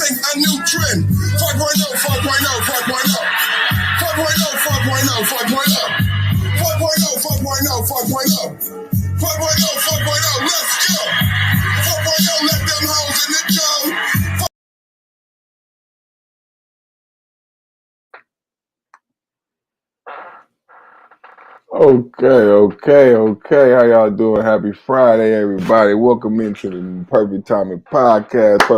think a new trend. 4.0, 4.0, 4.0. 4.0, 4.0, 4.0. 4.0, 4.0, 4.0. 4.0, 4.0, let's go. 4.0, let them hoes in the joe. Okay. How y'all doing? Happy Friday, everybody. Welcome into the Perfect Timing Podcast.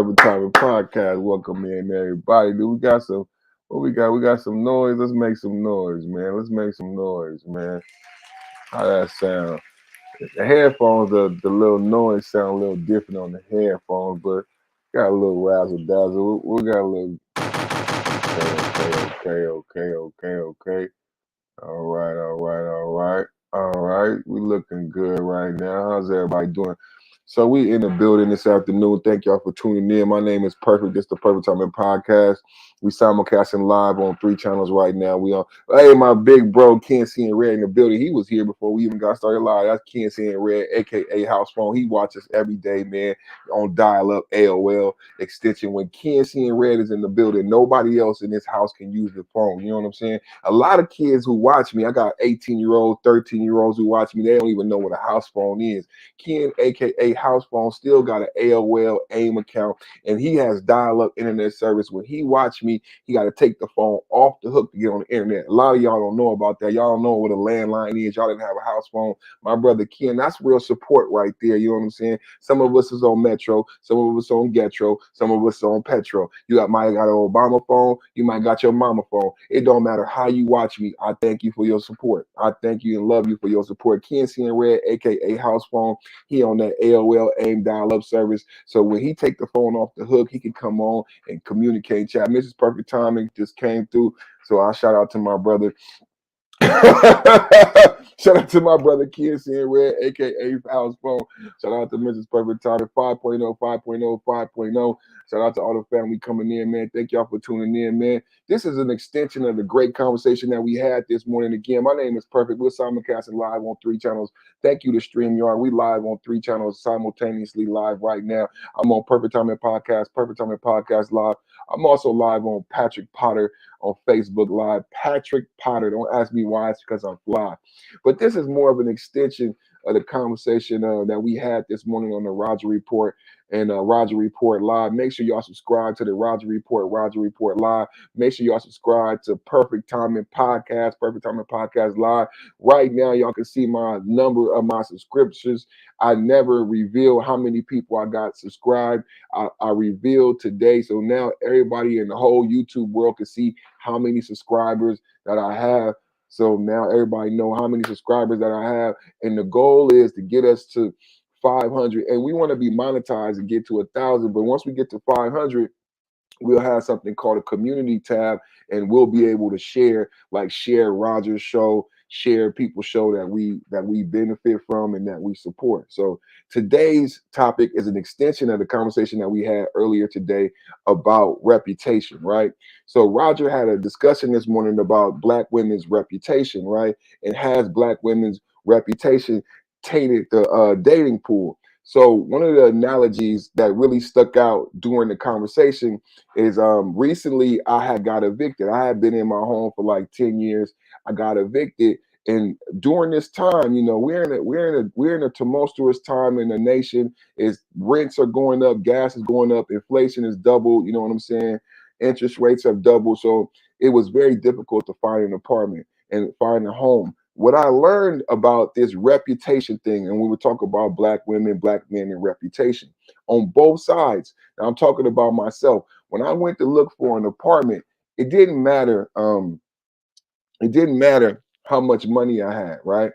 Welcome in, everybody. We got some, what we got? We got some noise. Let's make some noise, man. How that sound? The headphones, the little noise sound a little different on the headphones, but got a little razzle dazzle. We got a little, okay. All right. We looking good right now. How's everybody doing? So we in the building this afternoon. Thank y'all for tuning in. My name is Perfect. This is the Perfect Timing Podcast. We simulcasting live on 3 channels right now. We on. Hey, my big bro Ken C and Red in the building. He was here before we even got started live. That's Ken C and Red, aka House Phone. He watches every day, man, on dial-up AOL extension. When Ken C and Red is in the building, nobody else in this house can use the phone. You know what I'm saying? A lot of kids who watch me, I got 18-year-olds, 13-year-olds who watch me. They don't even know what a house phone is. Ken, aka House Phone, still got an AOL AIM account, and he has dial-up internet service. When he watch me, he got to take the phone off the hook to get on the internet. A lot of y'all don't know about that. Y'all don't know what a landline is. Y'all didn't have a house phone. My brother Ken, that's real support right there. You know what I'm saying? Some of us is on Metro, some of us on Getro, some of us on Petro. Might got an Obama phone. You might got your mama phone. It don't matter how you watch me. I thank you for your support. I thank you and love you for your support. Ken C and Red, aka House Phone, he on that AOL AIM dial-up service. So when he take the phone off the hook, he can come on and communicate. Chat. Mrs. Perfect Timing just came through. So I shout out to my brother. Shout out to my brother Ken C and Red, aka House Phone. Shout out to Mrs. Perfect Timing 5.0, 5.0, 5.0. Shout out to all the family coming in, man. Thank y'all for tuning in, man. This is an extension of the great conversation that we had this morning. Again, my name is Perfect. We're simulcasting live on 3 channels. Thank you to StreamYard. We live on 3 channels simultaneously live right now. I'm on Perfect Timing Podcast Live. I'm also live on Patrick Potter on Facebook Live. Patrick Potter. Don't ask me why. It's because I'm fly. But this is more of an extension of the conversation that we had this morning on the Roger Report and Roger Report Live. Make sure y'all subscribe to the Roger Report Live. Make sure y'all subscribe to Perfect Timing Podcast Live. Right now, y'all can see my number of my subscriptions. I never reveal how many people I got subscribed. I revealed today. So now everybody in the whole YouTube world can see how many subscribers that I have. So now everybody know how many subscribers that I have. And the goal is to get us to 500. And we want to be monetized and get to 1,000. But once we get to 500, we'll have something called a community tab, and we'll be able to share Roger's show, share people's show that we benefit from and that we support. So today's topic is an extension of the conversation that we had earlier today about reputation, right? So Roger had a discussion this morning about Black women's reputation, right? And has Black women's reputation tainted the dating pool? So one of the analogies that really stuck out during the conversation is recently I had got evicted. I had been in my home for like 10 years. I got evicted. And during this time, you know, we're in a tumultuous time in the nation. Is rents are going up, gas is going up, inflation is doubled, you know what I'm saying? Interest rates have doubled. So it was very difficult to find an apartment and find a home. What I learned about this reputation thing, and we were talking about Black women, Black men, and reputation on both sides. Now I'm talking about myself. When I went to look for an apartment, it didn't matter. It didn't matter how much money I had, right?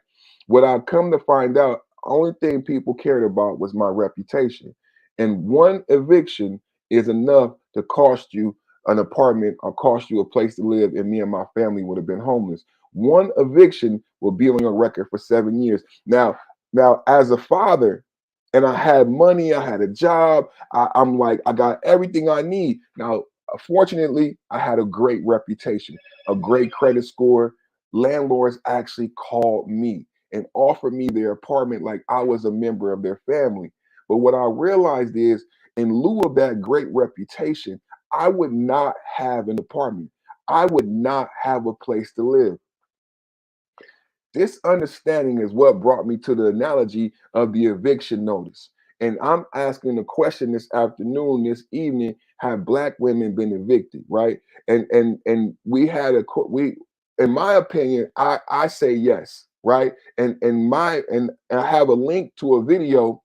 What I come to find out, only thing people cared about was my reputation. And one eviction is enough to cost you an apartment or cost you a place to live, and me and my family would have been homeless. One eviction will be on your record for 7 years. Now, as a father, and I had money, I had a job, I'm like, I got everything I need. Now, fortunately, I had a great reputation, a great credit score. Landlords actually called me and offered me their apartment like I was a member of their family. But what I realized is, in lieu of that great reputation, I would not have an apartment. I would not have a place to live. This understanding is what brought me to the analogy of the eviction notice. And I'm asking the question this afternoon, this evening: have black women been evicted, right? And we had we, in my opinion, I say yes, right? And I have a link to a video.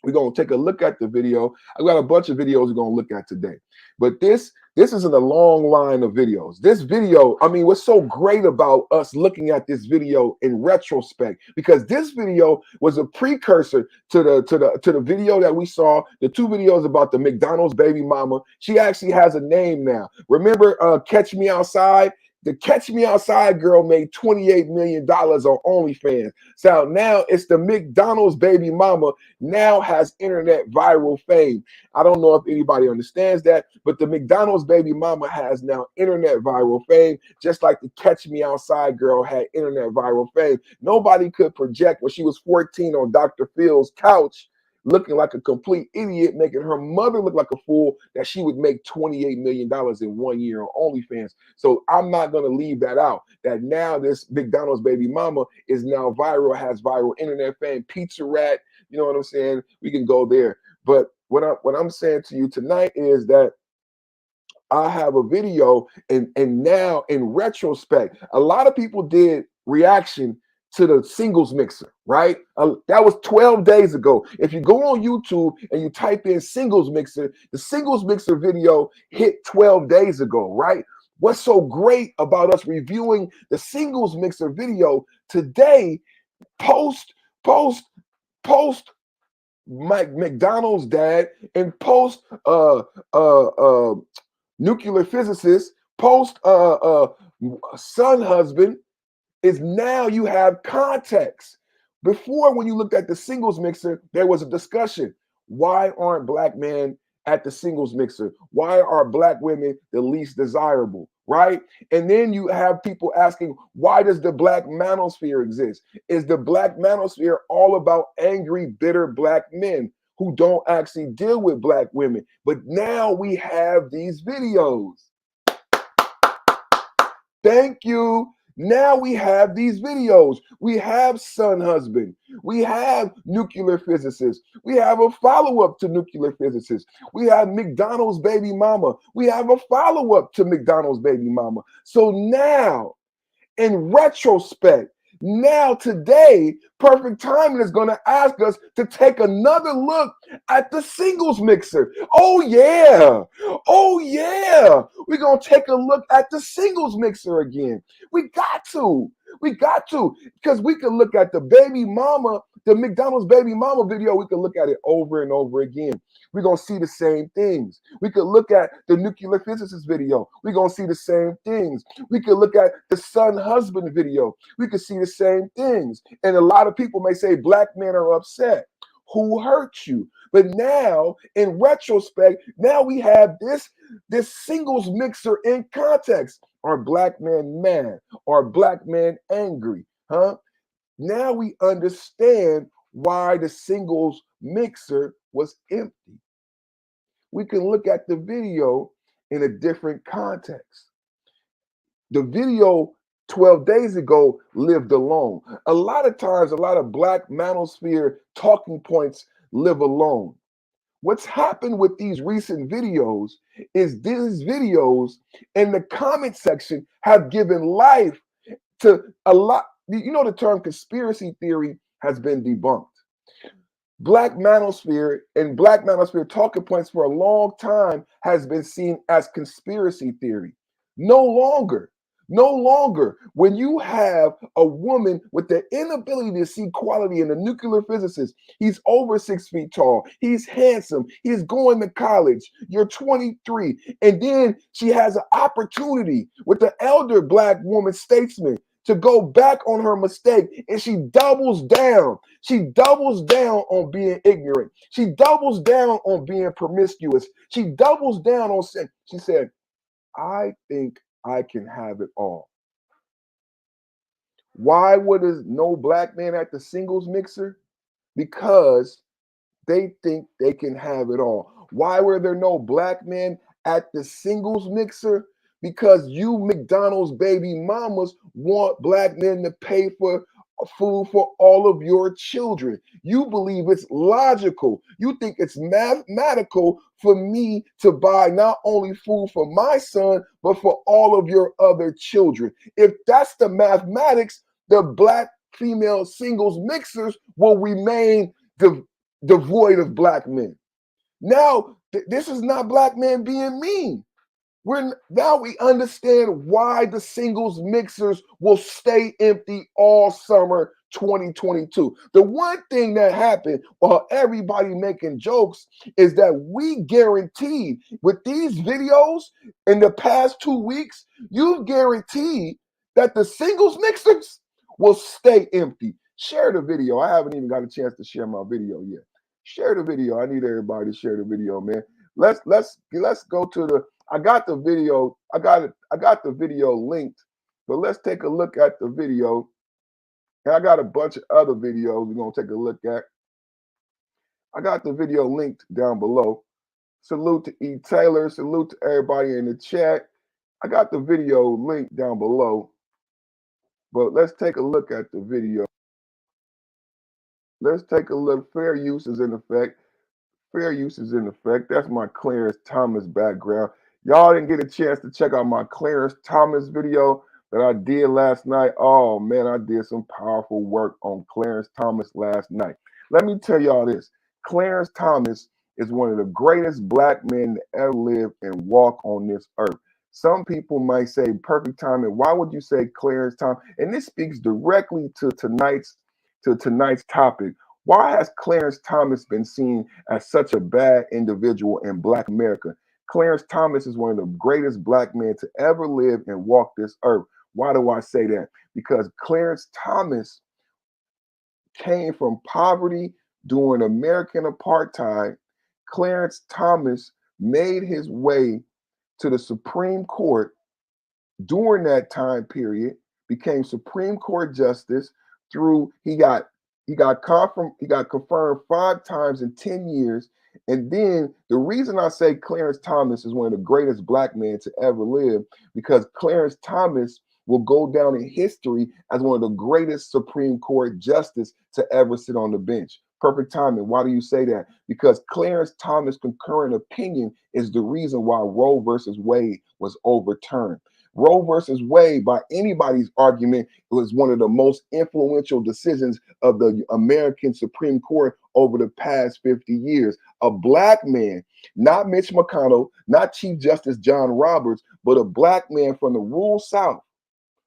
We're gonna take a look at the video. I've got a bunch of videos we're gonna look at today, but this isn't a long line of videos. This video, I mean, what's so great about us looking at this video in retrospect, because this video was a precursor to the video that we saw, the two videos about the McDonald's baby mama. She actually has a name now. Remember, Catch Me Outside? The Catch Me Outside girl made $28 million on OnlyFans. So now it's the McDonald's baby mama now has internet viral fame. I don't know if anybody understands that, but the McDonald's baby mama has now internet viral fame, just like the Catch Me Outside girl had internet viral fame. Nobody could project when she was 14 on Dr. Phil's couch, looking like a complete idiot, making her mother look like a fool, that she would make $28 million in 1 year on OnlyFans. So I'm not going to leave that out, that now this McDonald's baby mama is now viral, has viral internet fame, Pizza Rat, you know what I'm saying? We can go there. But what I'm saying to you tonight is that I have a video, and now in retrospect, a lot of people did reaction to the singles mixer, right? That was 12 days ago. If you go on YouTube and you type in singles mixer, the singles mixer video hit 12 days ago, right? What's so great about us reviewing the singles mixer video today, post Mike McDonald's dad, and post nuclear physicist, post son husband, is now you have context. Before, when you looked at the singles mixer, there was a discussion. Why aren't black men at the singles mixer? Why are black women the least desirable, right? And then you have people asking, why does the black manosphere exist? Is the black manosphere all about angry, bitter black men who don't actually deal with black women? But now we have these videos. Thank you. Now we have these videos. We have son husband. We have nuclear physicist. We have a follow-up to nuclear physicist. We have McDonald's baby mama. We have a follow-up to McDonald's baby mama. So now, in retrospect, now today, Perfect Timing is going to ask us to take another look at the singles mixer. Oh yeah. Oh yeah. We're going to take a look at the singles mixer again. We got to. Because we can look at the baby mama, the McDonald's baby mama video. We can look at it over and over again. We're going to see the same things. We could look at the nuclear physicist video. We're going to see the same things. We could look at the son husband video. We could see the same things. And a lot of people may say black men are upset. Who hurt you? But now, in retrospect, now we have this singles mixer in context. Are black men mad? Are black men angry? Huh? Now we understand why the singles mixer was empty. We can look at the video in a different context. The video 12 days ago lived alone. A lot of times, a lot of black manosphere talking points live alone. What's happened with these recent videos is these videos in the comment section have given life to a lot. You know, the term conspiracy theory has been debunked. Black manosphere and black manosphere talking points for a long time has been seen as conspiracy theory. No longer. When you have a woman with the inability to see quality in a nuclear physicist, he's over 6 feet tall, he's handsome, he's going to college, you're 23, and then she has an opportunity with the elder black woman statesman to go back on her mistake, and she doubles down. She doubles down on being ignorant. She doubles down on being promiscuous. She doubles down on sin. She said, I think I can have it all. Why would no black man at the singles mixer? Because they think they can have it all. Why were there no black men at the singles mixer because you McDonald's baby mamas want black men to pay for food for all of your children. You believe it's logical. You think it's mathematical for me to buy not only food for my son, but for all of your other children. If that's the mathematics, the black female singles mixers will remain devoid of black men. Now, this is not black men being mean. Now we understand why the singles mixers will stay empty all summer 2022. The one thing that happened while everybody making jokes is that we guaranteed with these videos in the past 2 weeks, you've guaranteed that the singles mixers will stay empty. Share the video. I haven't even got a chance to share my video yet. Share the video. I need everybody to share the video, man. Let's go to the I got the video. I got the video linked, but let's take a look at the video. And I got a bunch of other videos we're gonna take a look at. I got the video linked down below. Salute to E. Taylor. Salute to everybody in the chat. I got the video linked down below. But let's take a look at the video. Let's take a look. Fair use is in effect. Fair use is in effect. That's my Clarence Thomas background. Y'all didn't get a chance to check out my Clarence Thomas video that I did last night. Oh man, I did some powerful work on Clarence Thomas last night. Let me tell y'all this. Clarence Thomas is one of the greatest black men to ever live and walk on this earth. Some people might say perfect timing. Why would you say Clarence Thomas? And this speaks directly to tonight's topic. Why has Clarence Thomas been seen as such a bad individual in Black America? Clarence Thomas is one of the greatest black men to ever live and walk this earth. Why do I say that? Because Clarence Thomas came from poverty during American apartheid. Clarence Thomas made his way to the Supreme Court during that time period, became Supreme Court justice through he got confirmed 5 times in 10 years. And then the reason I say Clarence Thomas is one of the greatest black men to ever live, because Clarence Thomas will go down in history as one of the greatest Supreme Court justice to ever sit on the bench. Perfect timing. Why do you say that? Because Clarence Thomas' concurrent opinion is the reason why Roe versus Wade was overturned. Roe versus Wade, by anybody's argument, was one of the most influential decisions of the American Supreme Court over the past 50 years. A black man, not Mitch McConnell, not Chief Justice John Roberts, but a black man from the rural South,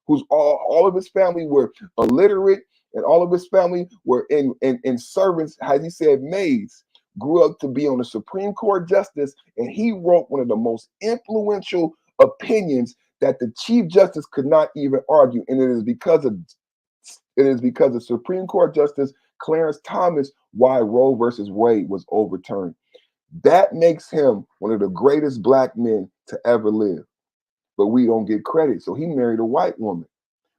who's all of his family were illiterate, and all of his family were in servants, as he said, maids, grew up to be on the Supreme Court justice, and he wrote one of the most influential opinions that the Chief Justice could not even argue, and it is because of Supreme Court Justice Clarence Thomas why Roe versus Wade was overturned. That makes him one of the greatest black men to ever live. But we don't get credit. So he married a white woman,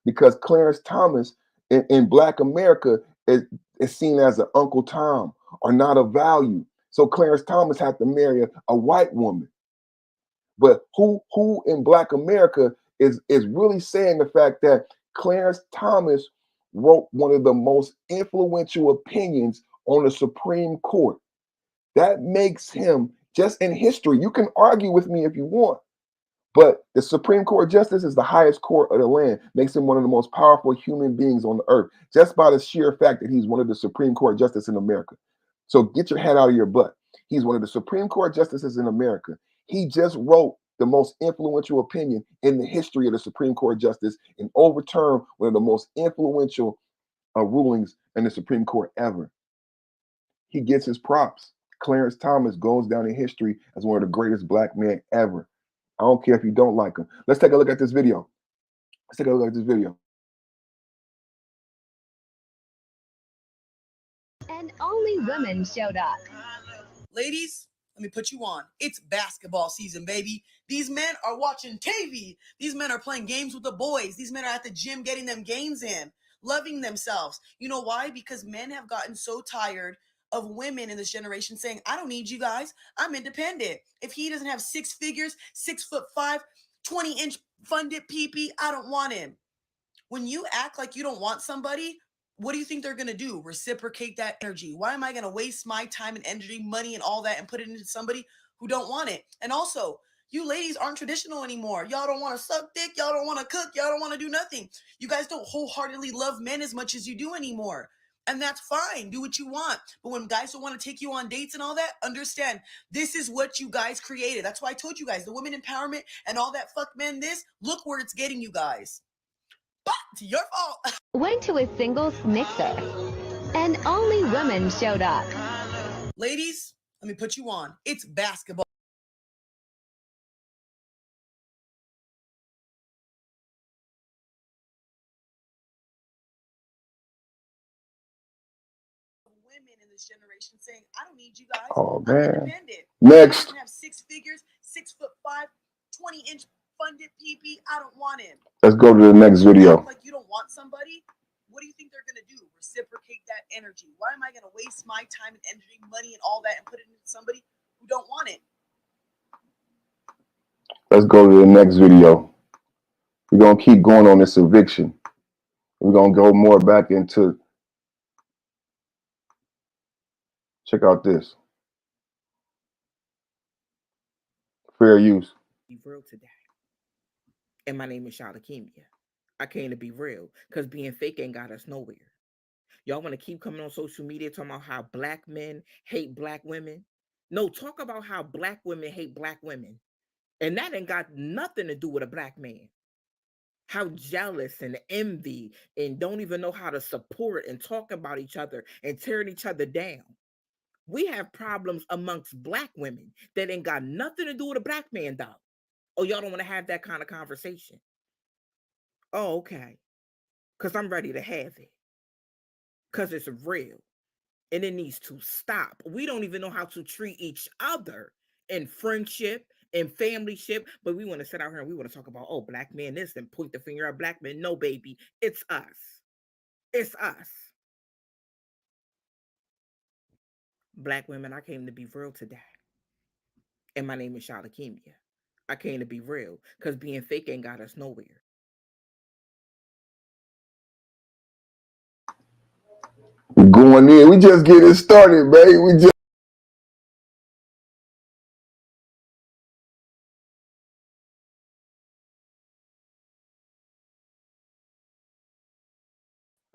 because Clarence Thomas in Black America is seen as an Uncle Tom or not of value. So Clarence Thomas had to marry a white woman. But who in Black America is really saying the fact that Clarence Thomas wrote one of the most influential opinions on the Supreme Court? That makes him, just in history, you can argue with me if you want, but the Supreme Court justice is the highest court of the land, makes him one of the most powerful human beings on the earth, just by the sheer fact that he's one of the Supreme Court justices in America. So get your head out of your butt. He's one of the Supreme Court justices in America. He just wrote the most influential opinion in the history of the Supreme Court justice and overturned one of the most influential rulings in the Supreme Court ever. He gets his props. Clarence Thomas goes down in history as one of the greatest black men ever. I don't care if you don't like him. Let's take a look at this video. Let's take a look at this video. And only women showed up. Ladies, let me put you on. It's basketball season, baby. These men are watching TV. These men are playing games with the boys. These men are at the gym getting them gains in, loving themselves. You know why? Because men have gotten so tired of women in this generation saying, I don't need you guys. I'm independent. If he doesn't have 6 figures, 6'5", 20-inch funded PP, I don't want him. When you act like you don't want somebody, what do you think they're going to do? Reciprocate that energy. Why am I going to waste my time and energy, money and all that and put it into somebody who don't want it? And also, you ladies aren't traditional anymore. Y'all don't want to suck dick. Y'all don't want to cook. Y'all don't want to do nothing. You guys don't wholeheartedly love men as much as you do anymore. And that's fine. Do what you want. But when guys don't want to take you on dates and all that, understand this is what you guys created. That's why I told you guys the women empowerment and all that fuck men this. Look where it's getting you guys. But it's your fault. Went to a singles mixer, and only women showed up. Ladies, let me put you on. It's basketball. Women in this generation saying, I don't need you guys. Oh, I'm man. independent. Next. I have 6 figures, 6'5", 20-inch funded PP. I don't want him. Let's go to the next video. Like you don't want somebody. What do you think they're going to do? Reciprocate that energy. Why am I going to waste my time and energy, money and all that and put it into somebody who don't want it? Let's go to the next video. We're going to keep going on this eviction. We're going to go more back into, check out this. Fair use. Be real today. And my name is Shalakemia. I came to be real because being fake ain't got us nowhere. Y'all want to keep coming on social media talking about how black men hate black women? No, talk about how black women hate black women. And that ain't got nothing to do with a black man. How jealous and envy and don't even know how to support and talk about each other and tearing each other down. We have problems amongst black women that ain't got nothing to do with a black man, though. Oh, y'all don't want to have that kind of conversation. Oh, okay. Because I'm ready to have it. Because it's real. And it needs to stop. We don't even know how to treat each other in friendship, in familyship. But we want to sit out here and we want to talk about, oh, black man this and point the finger at black men. No, baby. It's us. It's us. Black women, I came to be real today. And my name is Shalakemia. I came to be real because being fake ain't got us nowhere. We're going in. We just getting started, baby. We just.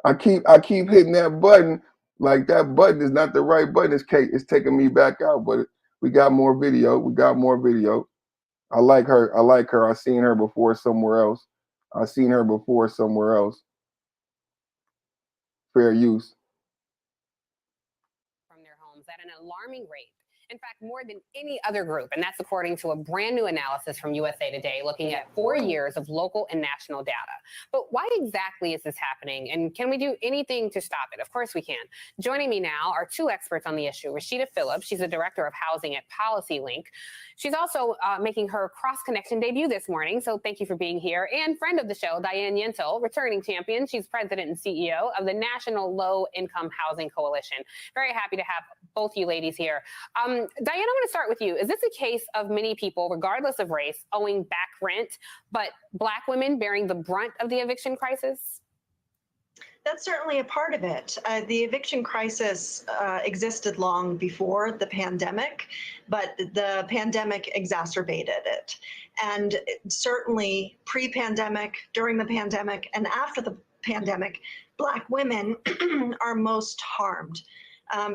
I keep hitting that button. Like that button is not the right button. It's taking me back out. But we got more video. We got more video. I like her. I like her. I seen her before somewhere else. I seen her before somewhere else. Fair use. From their homes at an alarming rate. In fact, more than any other group, and that's according to a brand new analysis from USA Today looking at 4 years of local and national data. But why exactly is this happening, and can we do anything to stop it? Of course we can. Joining me now are 2 experts on the issue. Rashida Phillips, she's the Director of Housing at Policy Link. She's also making her cross-connection debut this morning, so thank you for being here. And friend of the show, Diane Yentl, returning champion. She's President and CEO of the National Low Income Housing Coalition. Very happy to have both you ladies here. Diane, I want to start with you. Is this a case of many people, regardless of race, owing back rent, but black women bearing the brunt of the eviction crisis? That's certainly a part of it. The eviction crisis existed long before the pandemic, but the pandemic exacerbated it. And certainly pre-pandemic, during the pandemic, and after the pandemic, Black women are most harmed.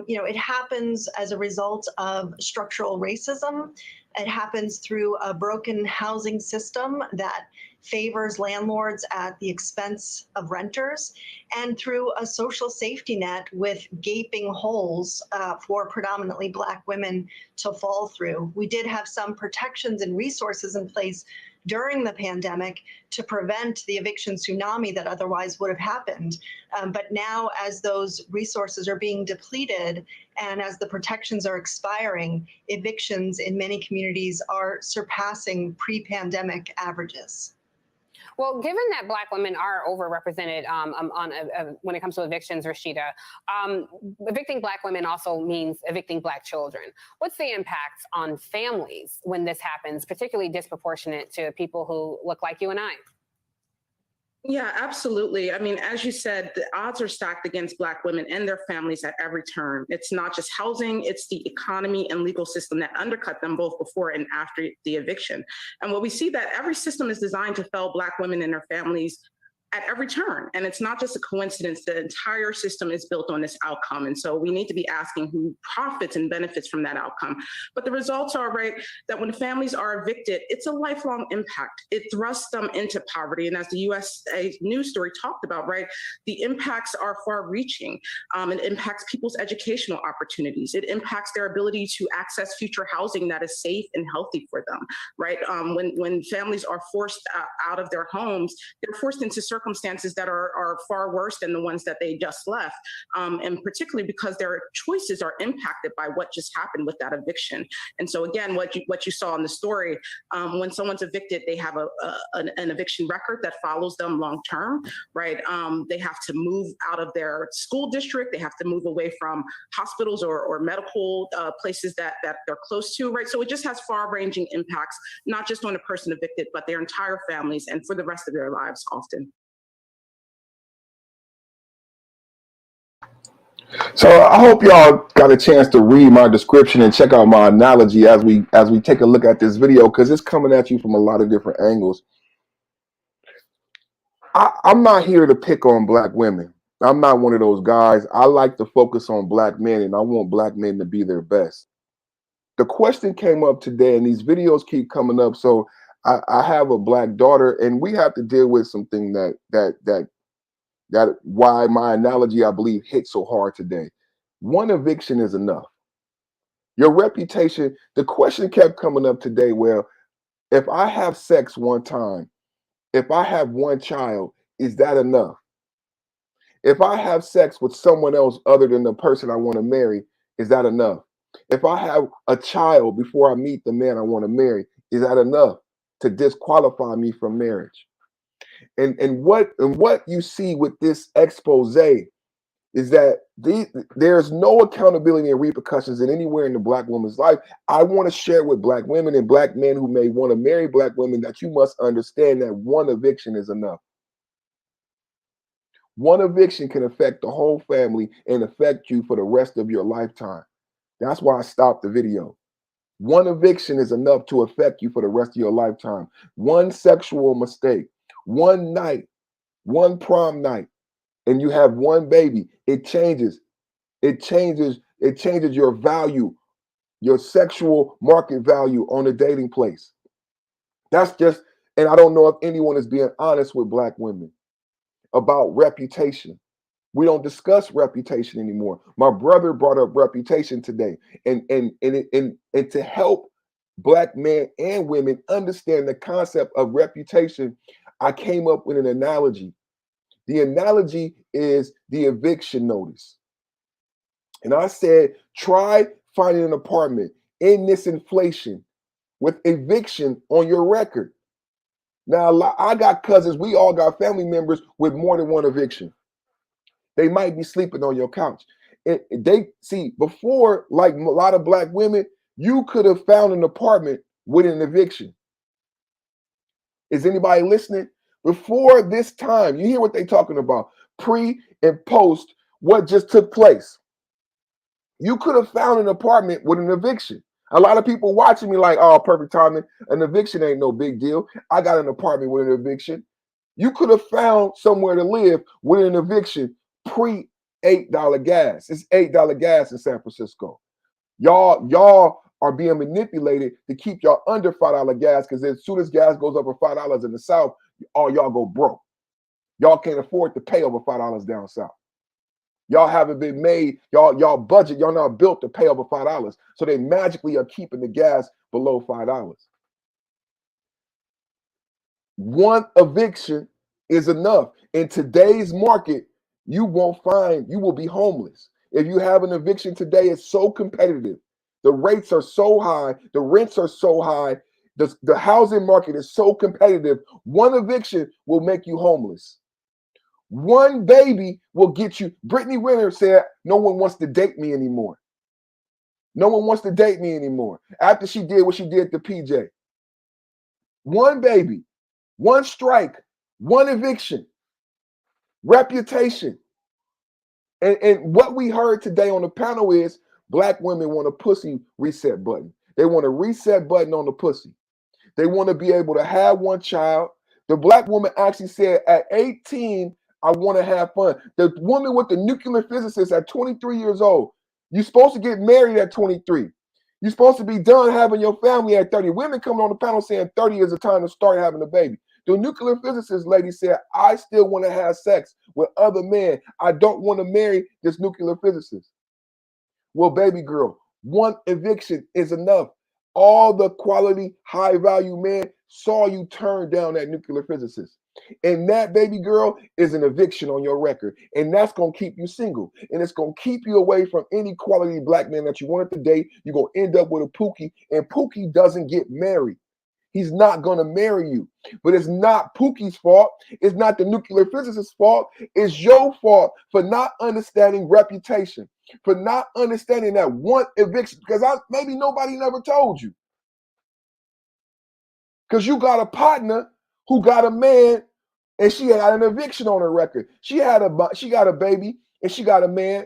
It happens as a result of structural racism. It happens through a broken housing system that favors landlords at the expense of renters, and through a social safety net with gaping holes for predominantly Black women to fall through. We did have some protections and resources in place during the pandemic to prevent the eviction tsunami that otherwise would have happened. But now, as those resources are being depleted and as the protections are expiring, evictions in many communities are surpassing pre-pandemic averages. Well, given that Black women are overrepresented when it comes to evictions, Rashida, evicting Black women also means evicting Black children. What's the impact on families when this happens, particularly disproportionate to people who look like you and I? Yeah, absolutely. I mean, as you said, the odds are stacked against Black women and their families at every turn. It's not just housing, it's the economy and legal system that undercut them both before and after the eviction. And what we see that every system is designed to fail Black women and their families at every turn. And it's not just a coincidence. The entire system is built on this outcome. And so we need to be asking who profits and benefits from that outcome. But the results are, right, that when families are evicted, it's a lifelong impact. It thrusts them into poverty. And as the USA News story talked about, right, the impacts are far reaching. It impacts people's educational opportunities. It impacts their ability to access future housing that is safe and healthy for them, right? When families are forced out of their homes, they're forced into circumstances that are far worse than the ones that they just left, and particularly because their choices are impacted by what just happened with that eviction. And so again, what you saw in the story, when someone's evicted, they have an eviction record that follows them long term, right? They have to move out of their school district, they have to move away from hospitals or medical places that they're close to, right? So it just has far-ranging impacts, not just on the person evicted, but their entire families and for the rest of their lives often. So I hope y'all got a chance to read my description and check out my analogy as we take a look at this video, because it's coming at you from a lot of different angles. I'm not here to pick on Black women. I'm not one of those guys. I like to focus on Black men, and I want Black men to be their best. The question came up today, and these videos keep coming up. So I have a Black daughter, and we have to deal with something that why my analogy, I believe, hit so hard today. One eviction is enough. Your reputation, the question kept coming up today, well, if I have sex one time, if I have one child, is that enough? If I have sex with someone else other than the person I want to marry, is that enough? If I have a child before I meet the man I want to marry, is that enough to disqualify me from marriage? And what you see with this expose is that there's no accountability and repercussions in anywhere in the Black woman's life. I want to share with Black women and Black men who may want to marry Black women that you must understand that one eviction is enough. One eviction can affect the whole family and affect you for the rest of your lifetime. That's why I stopped the video. One eviction is enough to affect you for the rest of your lifetime. One sexual mistake, one night, one prom night, and you have one baby, it changes your value, your sexual market value on the dating place. That's just, and I don't know if anyone is being honest with Black women about reputation. We don't discuss reputation anymore. My brother brought up reputation today, and to help Black men and women understand the concept of reputation, I came up with an analogy. The analogy is the eviction notice. And I said, try finding an apartment in this inflation with eviction on your record. Now, I got cousins, we all got family members with more than one eviction. They might be sleeping on your couch. They see, before, like a lot of Black women, you could have found an apartment with an eviction. Is anybody listening? Before this time, you hear what they're talking about, pre and post what just took place. You could have found an apartment with an eviction. A lot of people watching me like, oh, perfect timing. An eviction ain't no big deal. I got an apartment with an eviction. You could have found somewhere to live with an eviction pre $8 gas. It's $8 gas in San Francisco. Y'all are being manipulated to keep y'all under $5 gas, because as soon as gas goes up for $5 in the South, all y'all go broke. Y'all can't afford to pay over $5 down South. Y'all haven't been made, y'all budget, y'all not built to pay over $5. So they magically are keeping the gas below $5. One eviction is enough. In today's market, you will be homeless. If you have an eviction today, it's so competitive. The rates are so high, the rents are so high, The housing market is so competitive. One eviction will make you homeless. One baby will get you. Brittany Renner said, no one wants to date me anymore. No one wants to date me anymore. After she did what she did to PJ. One baby, one strike, one eviction, reputation. And what we heard today on the panel is Black women want a pussy reset button. They want a reset button on the pussy. They want to be able to have one child. The Black woman actually said at 18, I want to have fun. The woman with the nuclear physicist at 23 years old, you're supposed to get married at 23. You're supposed to be done having your family at 30. Women coming on the panel saying 30 is the time to start having a baby. The nuclear physicist lady said, I still want to have sex with other men. I don't want to marry this nuclear physicist. Well, baby girl, one eviction is enough. All the quality, high value men saw you turn down that nuclear physicist. And that, baby girl, is an eviction on your record. And that's going to keep you single. And it's going to keep you away from any quality Black man that you wanted to date. You're going to end up with a Pookie. And Pookie doesn't get married. He's not going to marry you. But it's not Pookie's fault. It's not the nuclear physicist's fault. It's your fault for not understanding reputation, for not understanding that one eviction, because maybe nobody never told you. Because you got a partner who got a man and she had an eviction on her record. She got a baby and she got a man.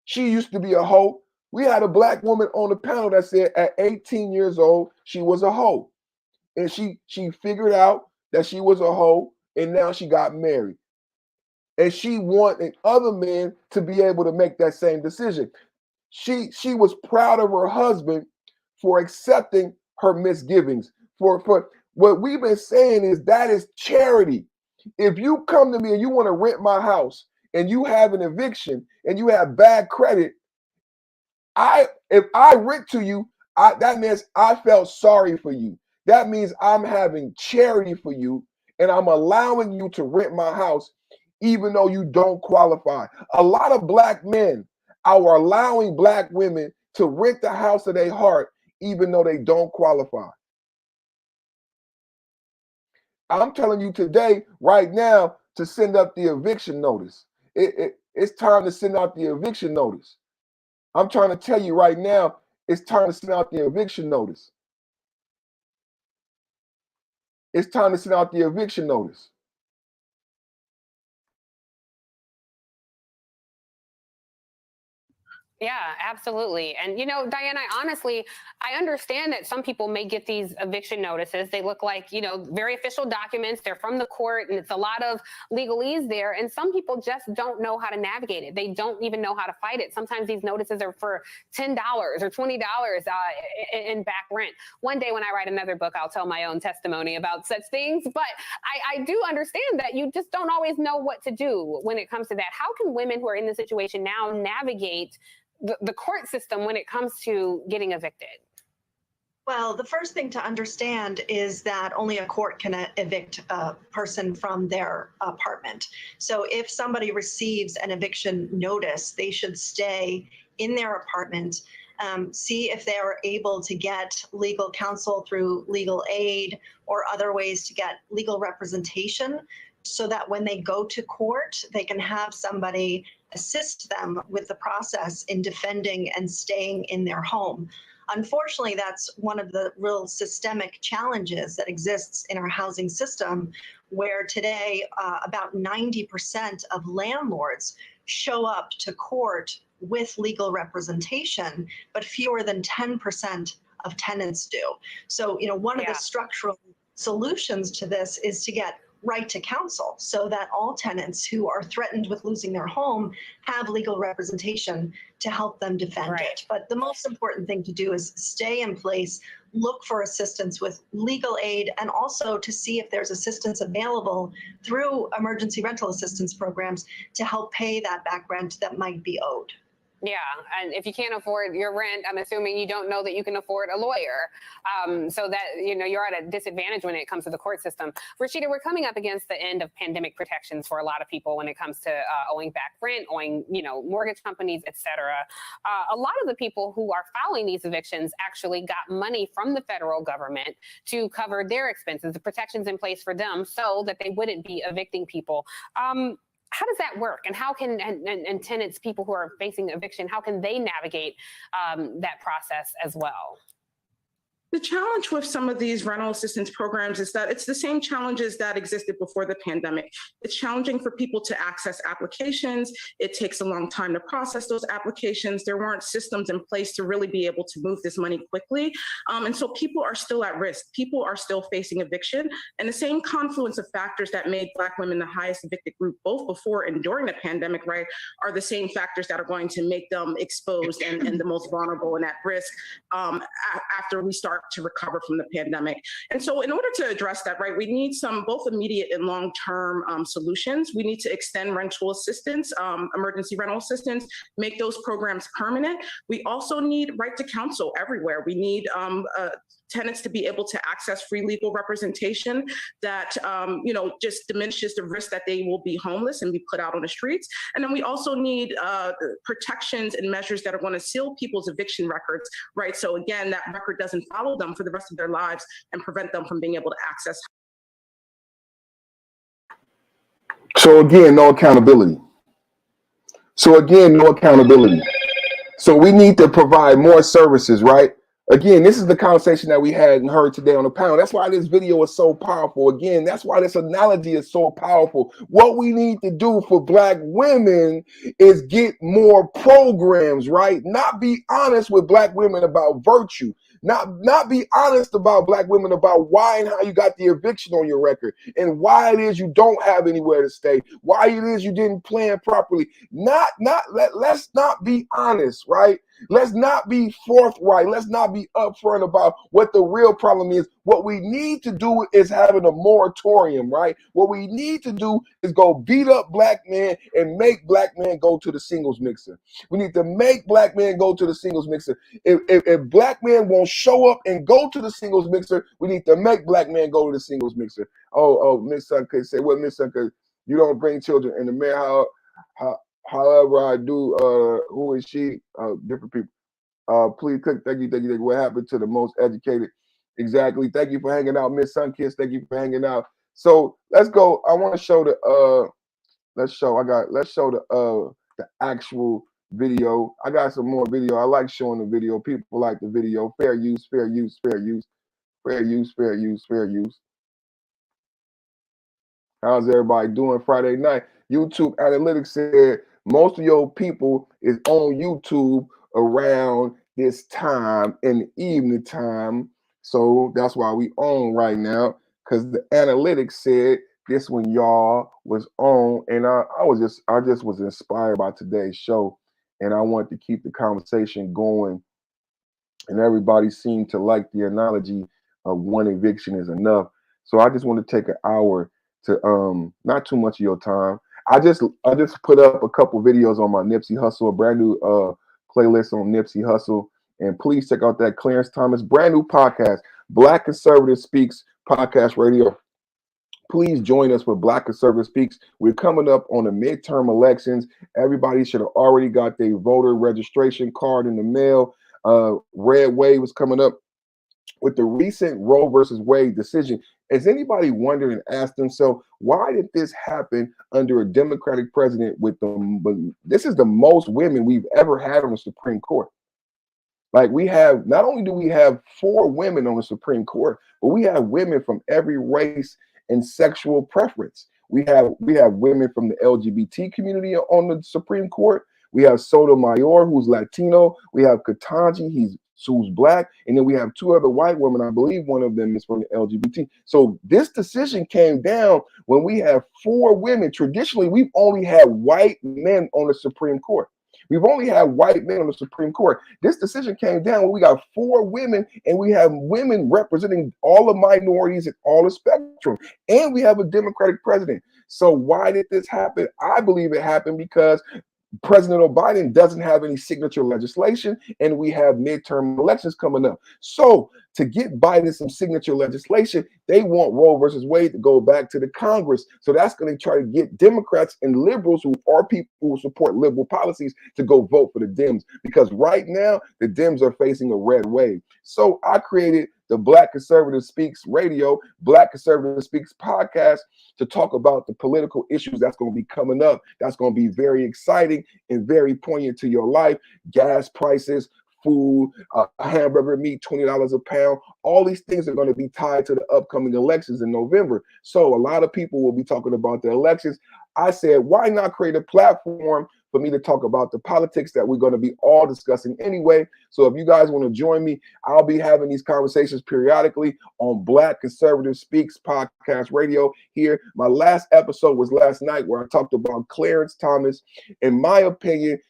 She used to be a hoe. We had a Black woman on the panel that said at 18 years old, she was a hoe. And she figured out that she was a hoe, and now she got married. And she wanted other men to be able to make that same decision. She was proud of her husband for accepting her misgivings. For what we've been saying is that is charity. If you come to me and you want to rent my house and you have an eviction and you have bad credit, if I rent to you, that means I felt sorry for you. That means I'm having charity for you and I'm allowing you to rent my house even though you don't qualify. A lot of Black men are allowing Black women to rent the house of their heart even though they don't qualify. I'm telling you today, right now, to send up the eviction notice. It's time to send out the eviction notice. I'm trying to tell you right now, it's time to send out the eviction notice. It's time to send out the eviction notice. Yeah, absolutely. And, you know, Diane, I understand that some people may get these eviction notices. They look like, you know, very official documents. They're from the court and it's a lot of legalese there. And some people just don't know how to navigate it. They don't even know how to fight it. Sometimes these notices are for $10 or $20 in back rent. One day when I write another book, I'll tell my own testimony about such things. But I do understand that you just don't always know what to do when it comes to that. How can women who are in this situation now navigate the court system when it comes to getting evicted? Well, the first thing to understand is that only a court can evict a person from their apartment. So if somebody receives an eviction notice, they should stay in their apartment, see if they are able to get legal counsel through legal aid or other ways to get legal representation, so that when they go to court, they can have somebody assist them with the process in defending and staying in their home. Unfortunately, that's one of the real systemic challenges that exists in our housing system, where today about 90% of landlords show up to court with legal representation, but fewer than 10% of tenants do. So, you know, one of the structural solutions to this is to get right to counsel so that all tenants who are threatened with losing their home have legal representation to help them defend it. But the most important thing to do is stay in place, look for assistance with legal aid, and also to see if there's assistance available through emergency rental assistance programs to help pay that back rent that might be owed. Yeah, and if you can't afford your rent, I'm assuming you don't know that you can afford a lawyer. So that, you know, you're at a disadvantage when it comes to the court system. Rashida, we're coming up against the end of pandemic protections for a lot of people when it comes to owing back rent, owing, you know, mortgage companies, et cetera. A lot of the people who are filing these evictions actually got money from the federal government to cover their expenses, the protections in place for them so that they wouldn't be evicting people. How does that work? And how can and tenants, people who are facing eviction, how can they navigate that process as well? The challenge with some of these rental assistance programs is that it's the same challenges that existed before the pandemic. It's challenging for people to access applications. It takes a long time to process those applications. There weren't systems in place to really be able to move this money quickly. And so people are still at risk. People are still facing eviction. And the same confluence of factors that made Black women the highest evicted group, both before and during the pandemic, right, are the same factors that are going to make them exposed and the most vulnerable and at risk after we start to recover from the pandemic. And so in order to address that, right, we need some both immediate and long-term solutions. We need to extend rental assistance, emergency rental assistance, make those programs permanent. We also need right to counsel everywhere. We need tenants to be able to access free legal representation that, you know, just diminishes the risk that they will be homeless and be put out on the streets. And then we also need protections and measures that are going to seal people's eviction records, right? So again, that record doesn't follow them for the rest of their lives and prevent them from being able to access. So again, no accountability. So we need to provide more services, right? Again, this is the conversation that we had and heard today on the panel. That's why this video is so powerful. Again, that's why this analogy is so powerful. What we need to do for Black women is get more programs, right? Not be honest with Black women about virtue. Not be honest about Black women about why and how you got the eviction on your record and why it is you don't have anywhere to stay, why it is you didn't plan properly. Let's not be honest, right? Let's not be forthright. Let's not be upfront about what the real problem is. What we need to do is having a moratorium, right? What we need to do is go beat up Black men and make Black men go to the singles mixer. We need to make Black men go to the singles mixer. If Black men won't show up and go to the singles mixer, we need to make Black men go to the singles mixer. Oh, Miss Sunke say, well, Miss Sunke, you don't bring children in the man. However I do, who is she? Different people. Please click. Thank you. What happened to the most educated? Exactly. Thank you for hanging out, Miss Sunkiss. Thank you for hanging out. So let's go. I want to show the let's show the actual video. I got some more video. I like showing the video. People like the video. Fair use. How's everybody doing Friday night? YouTube analytics said most of your people is on YouTube around this time in the evening time. So that's why we on right now, because the analytics said this when y'all was on. And I just was inspired by today's show, and I want to keep the conversation going. And everybody seemed to like the analogy of one eviction is enough. So I just want to take an hour to not too much of your time. I just put up a couple videos on my Nipsey Hussle, a brand new playlist on Nipsey Hussle. And please check out that Clarence Thomas brand new podcast, Black Conservative Speaks Podcast Radio. Please join us for Black Conservative Speaks. We're coming up on the midterm elections. Everybody should have already got their voter registration card in the mail. Red Wave is coming up. With the recent Roe versus Wade decision, has anybody wondered and asked themselves, why did this happen under a Democratic president with this is the most women we've ever had on the Supreme Court. Like, we have, not only do we have 4 women on the Supreme Court, but we have women from every race and sexual preference. We have women from the LGBT community on the Supreme Court. We have Sotomayor, who's Latino. We have Ketanji, who's Black. And then we have 2 other white women. I believe one of them is from the LGBT. So this decision came down when we have 4 women. Traditionally, we've only had white men on the Supreme Court. We've only had white men on the Supreme Court. This decision came down when we got 4 women, and we have women representing all the minorities and all the spectrum. And we have a Democratic president. So why did this happen? I believe it happened because President Biden doesn't have any signature legislation, and we have midterm elections coming up. So to get Biden some signature legislation, they want Roe versus Wade to go back to the Congress. So that's going to try to get Democrats and liberals, who are people who support liberal policies, to go vote for the Dems. Because right now, the Dems are facing a red wave. So I created the Black Conservative Speaks Radio, Black Conservative Speaks podcast, to talk about the political issues that's going to be coming up. That's going to be very exciting and very poignant to your life. Gas prices, food, hamburger meat, $20 a pound. All these things are going to be tied to the upcoming elections in November. So a lot of people will be talking about the elections. I said, why not create a platform for me to talk about the politics that we're going to be all discussing anyway? So if you guys want to join me, I'll be having these conversations periodically on Black Conservative Speaks podcast radio here. My last episode was last night, where I talked about Clarence Thomas. In my opinion,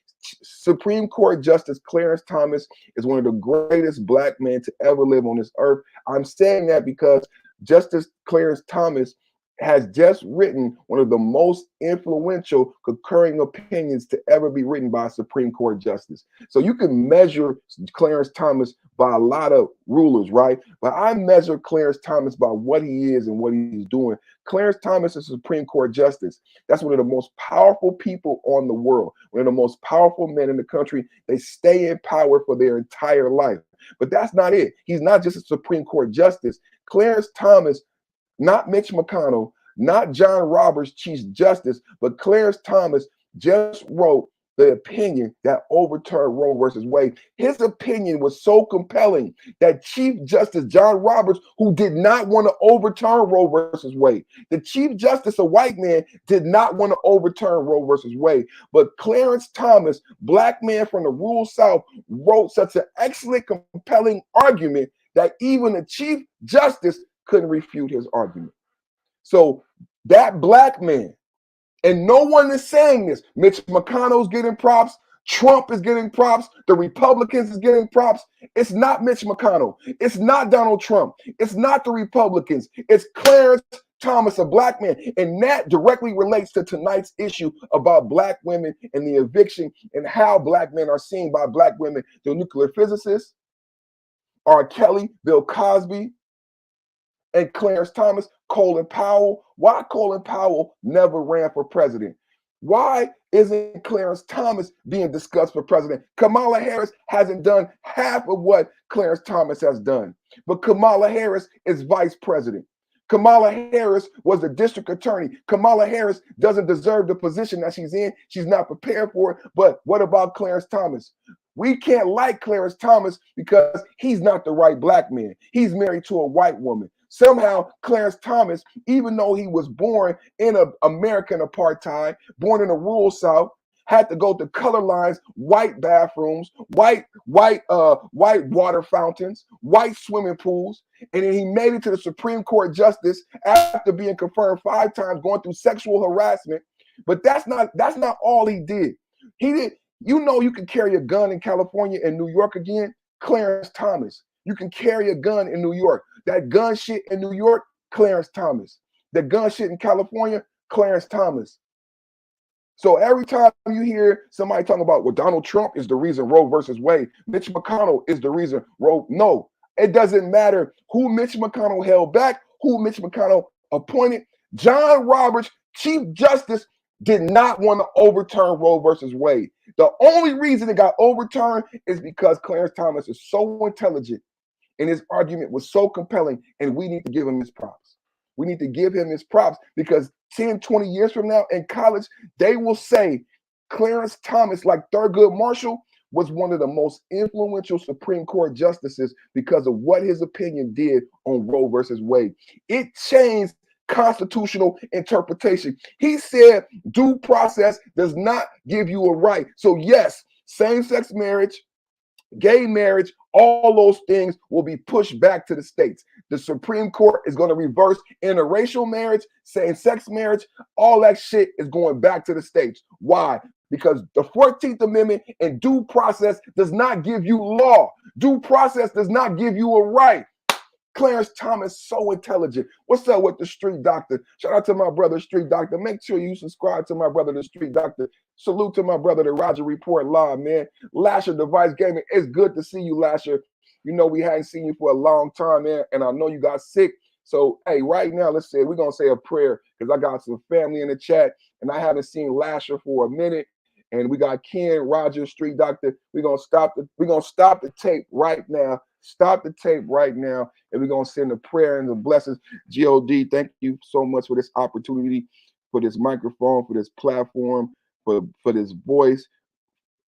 Supreme Court Justice Clarence Thomas is one of the greatest Black men to ever live on this earth. I'm saying that because Justice Clarence Thomas has just written one of the most influential concurring opinions to ever be written by a Supreme Court justice. So you can measure Clarence Thomas by a lot of rulers, right? But I measure Clarence Thomas by what he is and what he's doing. Clarence Thomas is a Supreme Court justice. That's one of the most powerful people on the world, one of the most powerful men in the country. They stay in power for their entire life. But that's not it. He's not just a Supreme Court justice. Clarence Thomas, not Mitch McConnell, not John Roberts, Chief Justice, but Clarence Thomas just wrote the opinion that overturned Roe versus Wade. His opinion was so compelling that Chief Justice John Roberts, who did not want to overturn Roe versus Wade, the Chief Justice, a white man, did not want to overturn Roe versus Wade. But Clarence Thomas, Black man from the rural South, wrote such an excellent, compelling argument that even the Chief Justice couldn't refute his argument. So that Black man, and no one is saying this, Mitch McConnell's getting props, Trump is getting props, the Republicans is getting props. It's not Mitch McConnell, it's not Donald Trump, it's not the Republicans, it's Clarence Thomas, a Black man. And that directly relates to tonight's issue about Black women and the eviction, and how Black men are seen by Black women. The nuclear physicists, R. Kelly, Bill Cosby, and Clarence Thomas, Colin Powell. Why Colin Powell never ran for president? Why isn't Clarence Thomas being discussed for president? Kamala Harris hasn't done half of what Clarence Thomas has done. But Kamala Harris is vice president. Kamala Harris was the district attorney. Kamala Harris doesn't deserve the position that she's in. She's not prepared for it. But what about Clarence Thomas? We can't like Clarence Thomas because he's not the right Black man. He's married to a white woman. Somehow, Clarence Thomas, even though he was born in an American apartheid, born in a rural South, had to go to color lines, white bathrooms, white water fountains, white swimming pools, and then he made it to the Supreme Court justice after being confirmed 5 times, going through sexual harassment. But that's not all he did. He did. You know, you can carry a gun in California and New York again. Clarence Thomas. You can carry a gun in New York. That gun shit in New York, Clarence Thomas. The gun shit in California, Clarence Thomas. So every time you hear somebody talking about, well, Donald Trump is the reason Roe versus Wade, Mitch McConnell is the reason Roe. No, it doesn't matter who Mitch McConnell held back, who Mitch McConnell appointed. John Roberts, Chief Justice, did not want to overturn Roe versus Wade. The only reason it got overturned is because Clarence Thomas is so intelligent and his argument was so compelling, and we need to give him his props. We need to give him his props because 10, 20 years from now in college, they will say Clarence Thomas, like Thurgood Marshall, was one of the most influential Supreme Court justices because of what his opinion did on Roe versus Wade. It changed constitutional interpretation. He said due process does not give you a right. So yes, same-sex marriage, gay marriage, all those things will be pushed back to the states. The Supreme Court is going to reverse interracial marriage, same-sex marriage, all that shit is going back to the states. Why? Because the 14th Amendment and due process does not give you law. Due process does not give you a right. Clarence Thomas, so intelligent. What's up with the Street Doctor? Shout out to my brother, Street Doctor. Make sure you subscribe to my brother, the Street Doctor. Salute to my brother, the Roger Report Live, man. Lasher Device Gaming. It's good to see you, Lasher. You know, we hadn't seen you for a long time, man, and I know you got sick. So, hey, right now, we're going to say a prayer because I got some family in the chat, and I haven't seen Lasher for a minute. And we got Ken, Roger, Street Doctor. We're gonna stop the tape right now. Stop the tape right now, and we're gonna send a prayer and the blessings. God, thank you so much for this opportunity, for this microphone, for this platform, for this voice.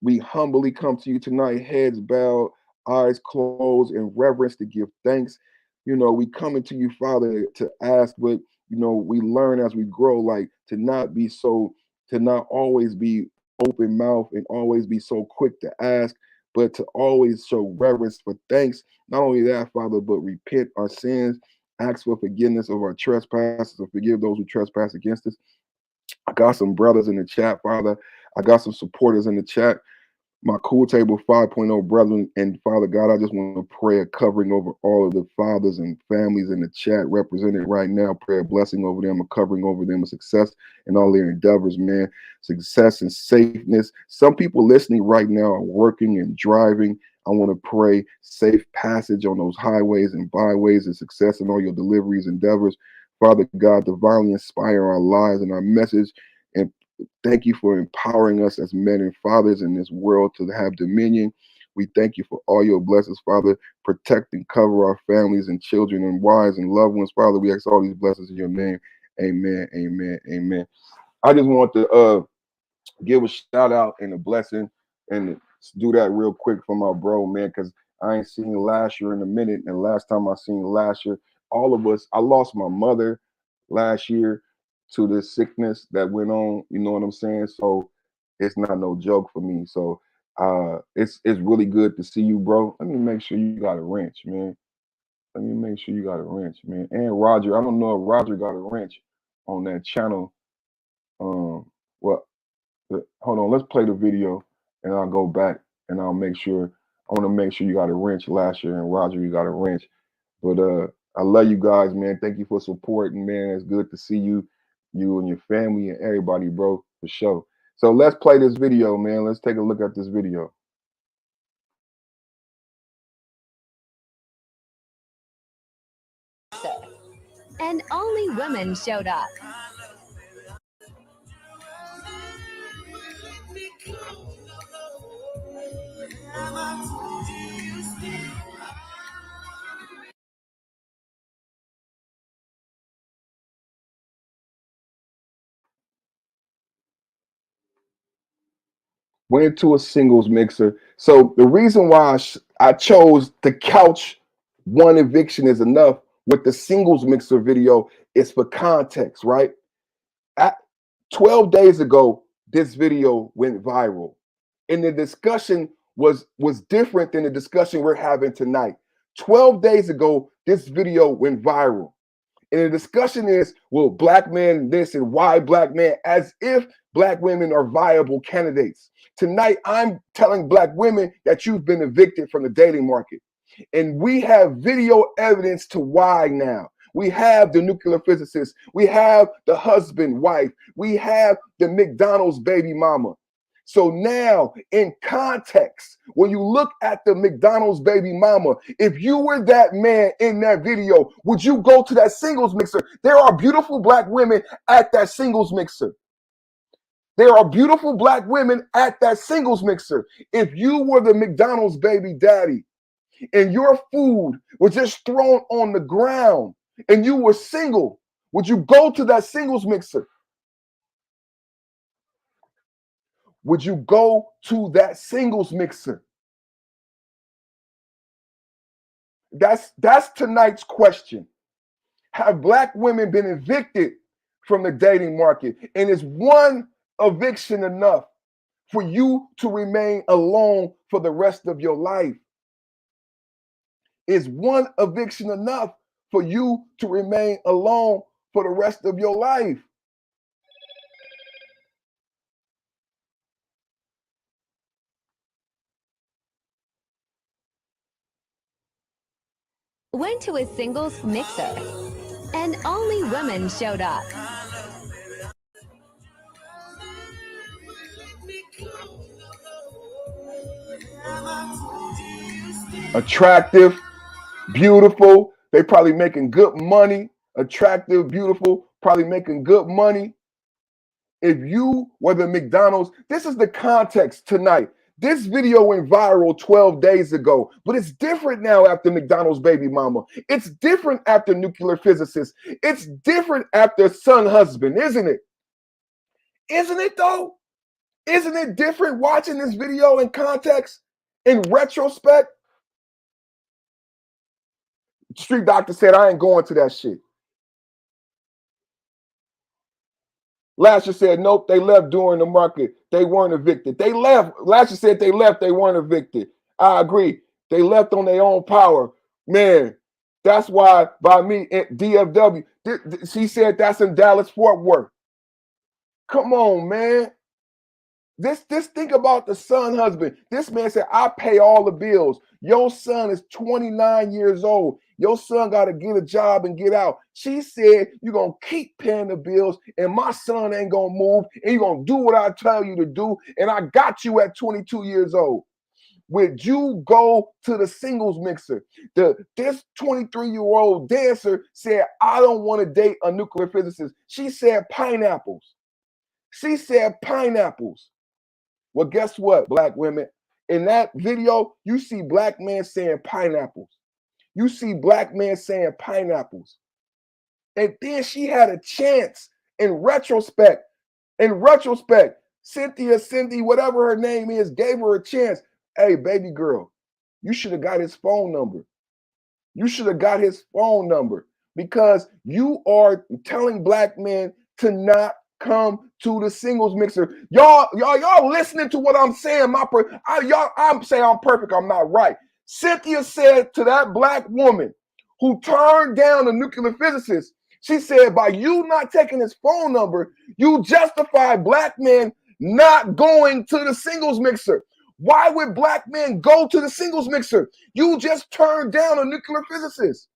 We humbly come to you tonight, heads bowed, eyes closed, in reverence to give thanks. You know, we coming to you, Father, to ask, but you know, we learn as we grow, like to not always be open mouth and always be so quick to ask, but to always show reverence for thanks. Not only that, Father, but repent our sins, ask for forgiveness of our trespasses, and forgive those who trespass against us. I got some brothers in the chat, Father. I got some supporters in the chat. My Cool Table 5.0 brethren, and Father God, I just want to pray a covering over all of the fathers and families in the chat represented right now. Pray a blessing over them, a covering over them, a success in all their endeavors, man. Success and safeness. Some people listening right now are working and driving. I want to pray safe passage on those highways and byways and success in all your deliveries, endeavors. Father God, divinely inspire our lives and our message, and thank you for empowering us as men and fathers in this world to have dominion. We thank you for all your blessings, Father. Protect and cover our families and children and wives and loved ones, Father. We ask all these blessings in your name. Amen, amen, amen. I just want to give a shout out and a blessing and do that real quick for my bro, man, because I ain't seen Lasher in a minute. And last time I seen Lasher, all of us, I lost my mother last year to this sickness that went on, you know what I'm saying? So it's not no joke for me. So it's really good to see you, bro. Let me make sure you got a wrench, man. Let me make sure you got a wrench, man. And Roger, I don't know if Roger got a wrench on that channel. Well, hold on, let's play the video and I'll go back and I'll make sure. I want to make sure you got a wrench, Lasher, and Roger, you got a wrench. But I love you guys, man. Thank you for supporting, man. It's good to see you and your family and everybody, bro, for sure. So let's play this video, man. Let's take a look at this video. And only women showed up. Went into a singles mixer. So the reason why I chose the couch one eviction is enough with the singles mixer video is for context, right? 12 days ago, this video went viral. And the discussion was different than the discussion we're having tonight. 12 days ago, this video went viral. And the discussion is, well, black men this and why black men, as if black women are viable candidates. Tonight, I'm telling black women that you've been evicted from the dating market. And we have video evidence to why now. We have the nuclear physicist. We have the husband, wife. We have the McDonald's baby mama. So now, in context, when you look at the McDonald's baby mama, if you were that man in that video, would you go to that singles mixer? There are beautiful black women at that singles mixer. There are beautiful black women at that singles mixer. If you were the McDonald's baby daddy and your food was just thrown on the ground and you were single, would you go to that singles mixer? Would you go to that singles mixer? That's tonight's question. Have black women been evicted from the dating market? And is one eviction enough for you to remain alone for the rest of your life? Is one eviction enough for you to remain alone for the rest of your life? went to a singles mixer, and only women showed up. Attractive, beautiful. They probably making good money. Attractive, beautiful, probably making good money. If you were the McDonald's, this is the context tonight. This video went viral 12 days ago, but it's different now after McDonald's baby mama. It's different after nuclear physicist. It's different after son husband, isn't it? Isn't it though? Isn't it different watching this video in context, in retrospect? Street Doctor said, I ain't going to that shit. Lasher said, nope, they left during the market. They weren't evicted. They left. Lasher said they left. They weren't evicted. I agree. They left on their own power. Man, that's why by me, DFW, she said that's in Dallas, Fort Worth. Come on, man. This think about the son husband. This man said, I pay all the bills. Your son is 29 years old. Your son got to get a job and get out. She said, you're going to keep paying the bills and my son ain't going to move and you're going to do what I tell you to do. And I got you at 22 years old. Would you go to the singles mixer? This 23-year-old dancer said, I don't want to date a nuclear physicist. She said pineapples. She said pineapples. Well, guess what, black women? In that video, you see black men saying pineapples. You see black men saying pineapples. And then she had a chance in retrospect. Cynthia, Cindy, whatever her name is, gave her a chance. Hey, baby girl, you should have got his phone number. You should have got his phone number because you are telling black men to not come to the singles mixer. Y'all listening to what I'm saying. I'm saying I'm perfect. I'm not right. Cynthia said to that black woman who turned down a nuclear physicist, she said, by you not taking his phone number, you justify black men not going to the singles mixer. Why would black men go to the singles mixer? You just turned down a nuclear physicist.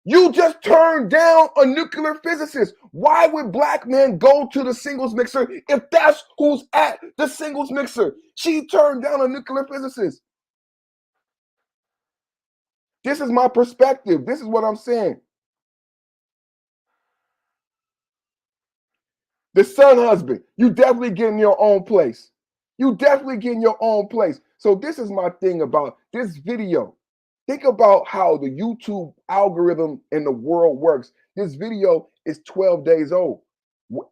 You just turned down a nuclear physicist. Why would black men go to the singles mixer if that's who's at the singles mixer? She turned down a nuclear physicist. This is my perspective. This is what I'm saying. The son husband, you definitely get in your own place. You definitely get in your own place. So this is my thing about this video. Think about how the YouTube algorithm in the world works. This video is 12 days old.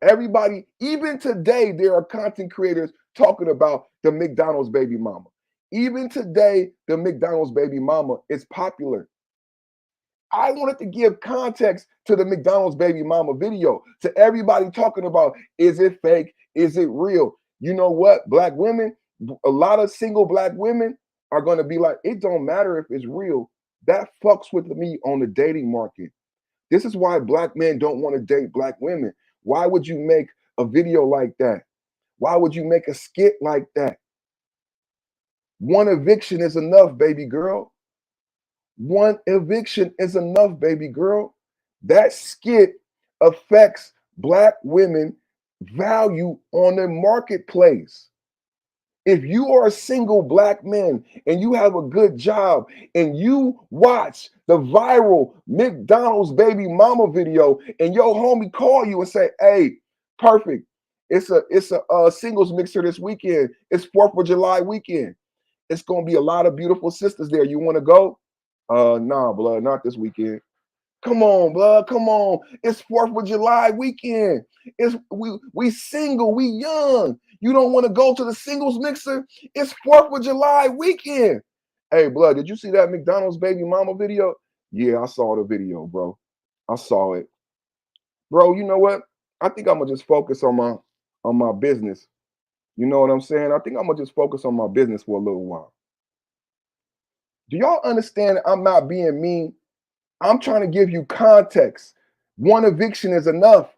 Everybody, even today, there are content creators talking about the McDonald's baby mama. Even today, the McDonald's baby mama is popular. I wanted to give context to the McDonald's baby mama video, to everybody talking about, is it fake? Is it real? You know what? Black women, a lot of single black women are going to be like, it don't matter if it's real. That fucks with me on the dating market. This is why black men don't want to date black women. Why would you make a video like that? Why would you make a skit like that? One eviction is enough, baby girl. One eviction is enough, baby girl. That skit affects black women value on the marketplace. If you are a single black man and you have a good job and you watch the viral McDonald's baby mama video and your homie call you and say, hey, perfect. It's a singles mixer this weekend. It's 4th of July weekend. It's going to be a lot of beautiful sisters there. You want to go? Nah, blood, not this weekend. Come on, blood, come on. It's 4th of July weekend. We single, we young. You don't want to go to the singles mixer? It's 4th of July weekend. Hey, blood, did you see that McDonald's baby mama video? Yeah, I saw the video, bro. I saw it. Bro, you know what? I think I'm gonna just focus on my business. You know what I'm saying? I think I'm gonna just focus on my business for a little while. Do y'all understand I'm not being mean? I'm trying to give you context. One eviction is enough.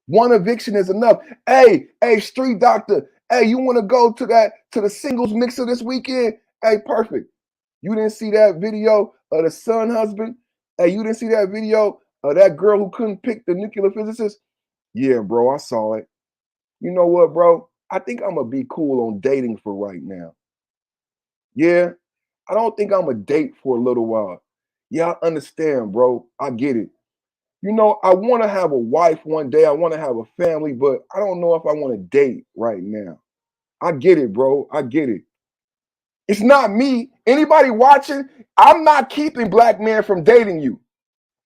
One eviction is enough. Hey, street doctor. Hey, you want to go to the singles mixer this weekend? Hey, perfect. You didn't see that video of the son husband? Hey, you didn't see that video of that girl who couldn't pick the nuclear physicist? Yeah, bro, I saw it. You know what, bro? I think I'm gonna be cool on dating for right now. Yeah, I don't think I'm gonna date for a little while. Yeah, I understand, bro. I get it. You know, I want to have a wife one day. I want to have a family, but I don't know if I want to date right now. I get it, bro. I get it. It's not me. Anybody watching, I'm not keeping black men from dating you.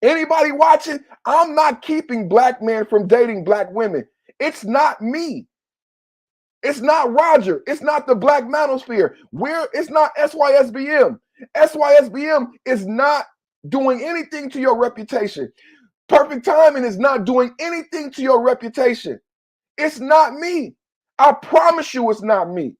Anybody watching, I'm not keeping black men from dating black women. It's not me. It's not Roger. It's not the Black Manosphere. It's not SYSBM. SYSBM is not doing anything to your reputation. Perfect Timing is not doing anything to your reputation. It's not me. I promise you it's not me.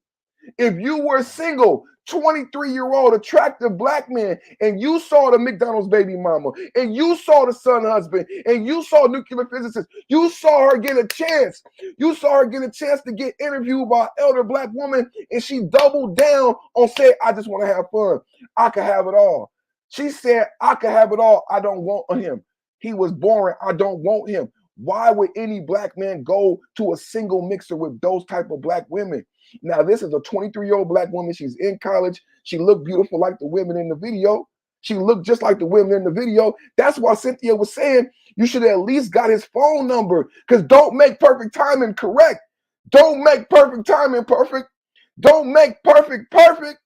If you were single, 23-year-old attractive black man, and you saw the McDonald's baby mama, and you saw the son husband, and you saw nuclear physicist, you saw her get a chance. You saw her get a chance to get interviewed by an elder black woman, and she doubled down on saying, I just want to have fun. I can have it all. She said, I can have it all. I don't want him. He was boring. I don't want him. Why would any black man go to a single mixer with those type of black women? Now, this is a 23-year-old black woman. She's in college. She looked beautiful like the women in the video. She looked just like the women in the video. That's why Cynthia was saying you should at least got his phone number, because don't make Perfect Timing correct. Don't make Perfect Timing perfect. Don't make perfect perfect,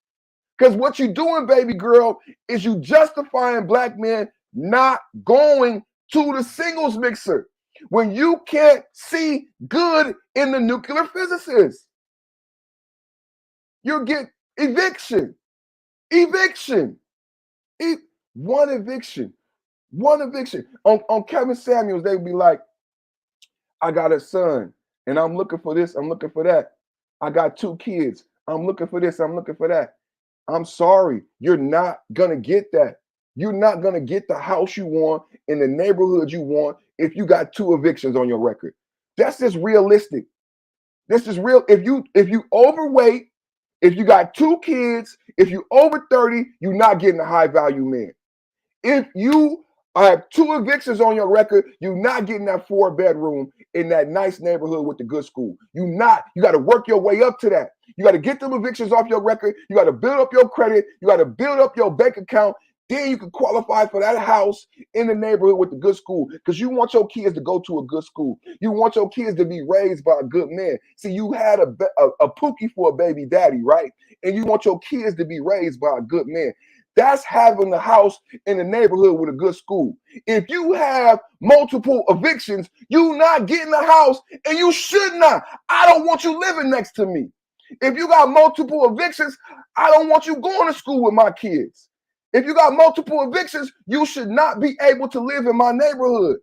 because what you doing, baby girl, is you justifying black men not going to the singles mixer when you can't see good in the nuclear physicist. You'll get eviction. One eviction. On Kevin Samuels, they'd be like, I got a son, and I'm looking for this, I'm looking for that. I got 2 kids. I'm looking for this, I'm looking for that. I'm sorry, you're not gonna get that. You're not gonna get the house you want in the neighborhood you want if you got 2 evictions on your record. That's just realistic. This is real. If you overweight, if you got 2 kids, if you over 30, you're not getting a high value man. If you have 2 evictions on your record, you're not getting that 4-bedroom in that nice neighborhood with the good school. You got to work your way up to that. You got to get them evictions off your record. You got to build up your credit. You got to build up your bank account. Then you can qualify for that house in the neighborhood with the good school, because you want your kids to go to a good school. You want your kids to be raised by a good man. See, you had a pookie for a baby daddy, right? And you want your kids to be raised by a good man. That's having a house in the neighborhood with a good school. If you have multiple evictions, you're not getting a house, and you should not. I don't want you living next to me. If you got multiple evictions, I don't want you going to school with my kids. If you got multiple evictions, you should not be able to live in my neighborhood.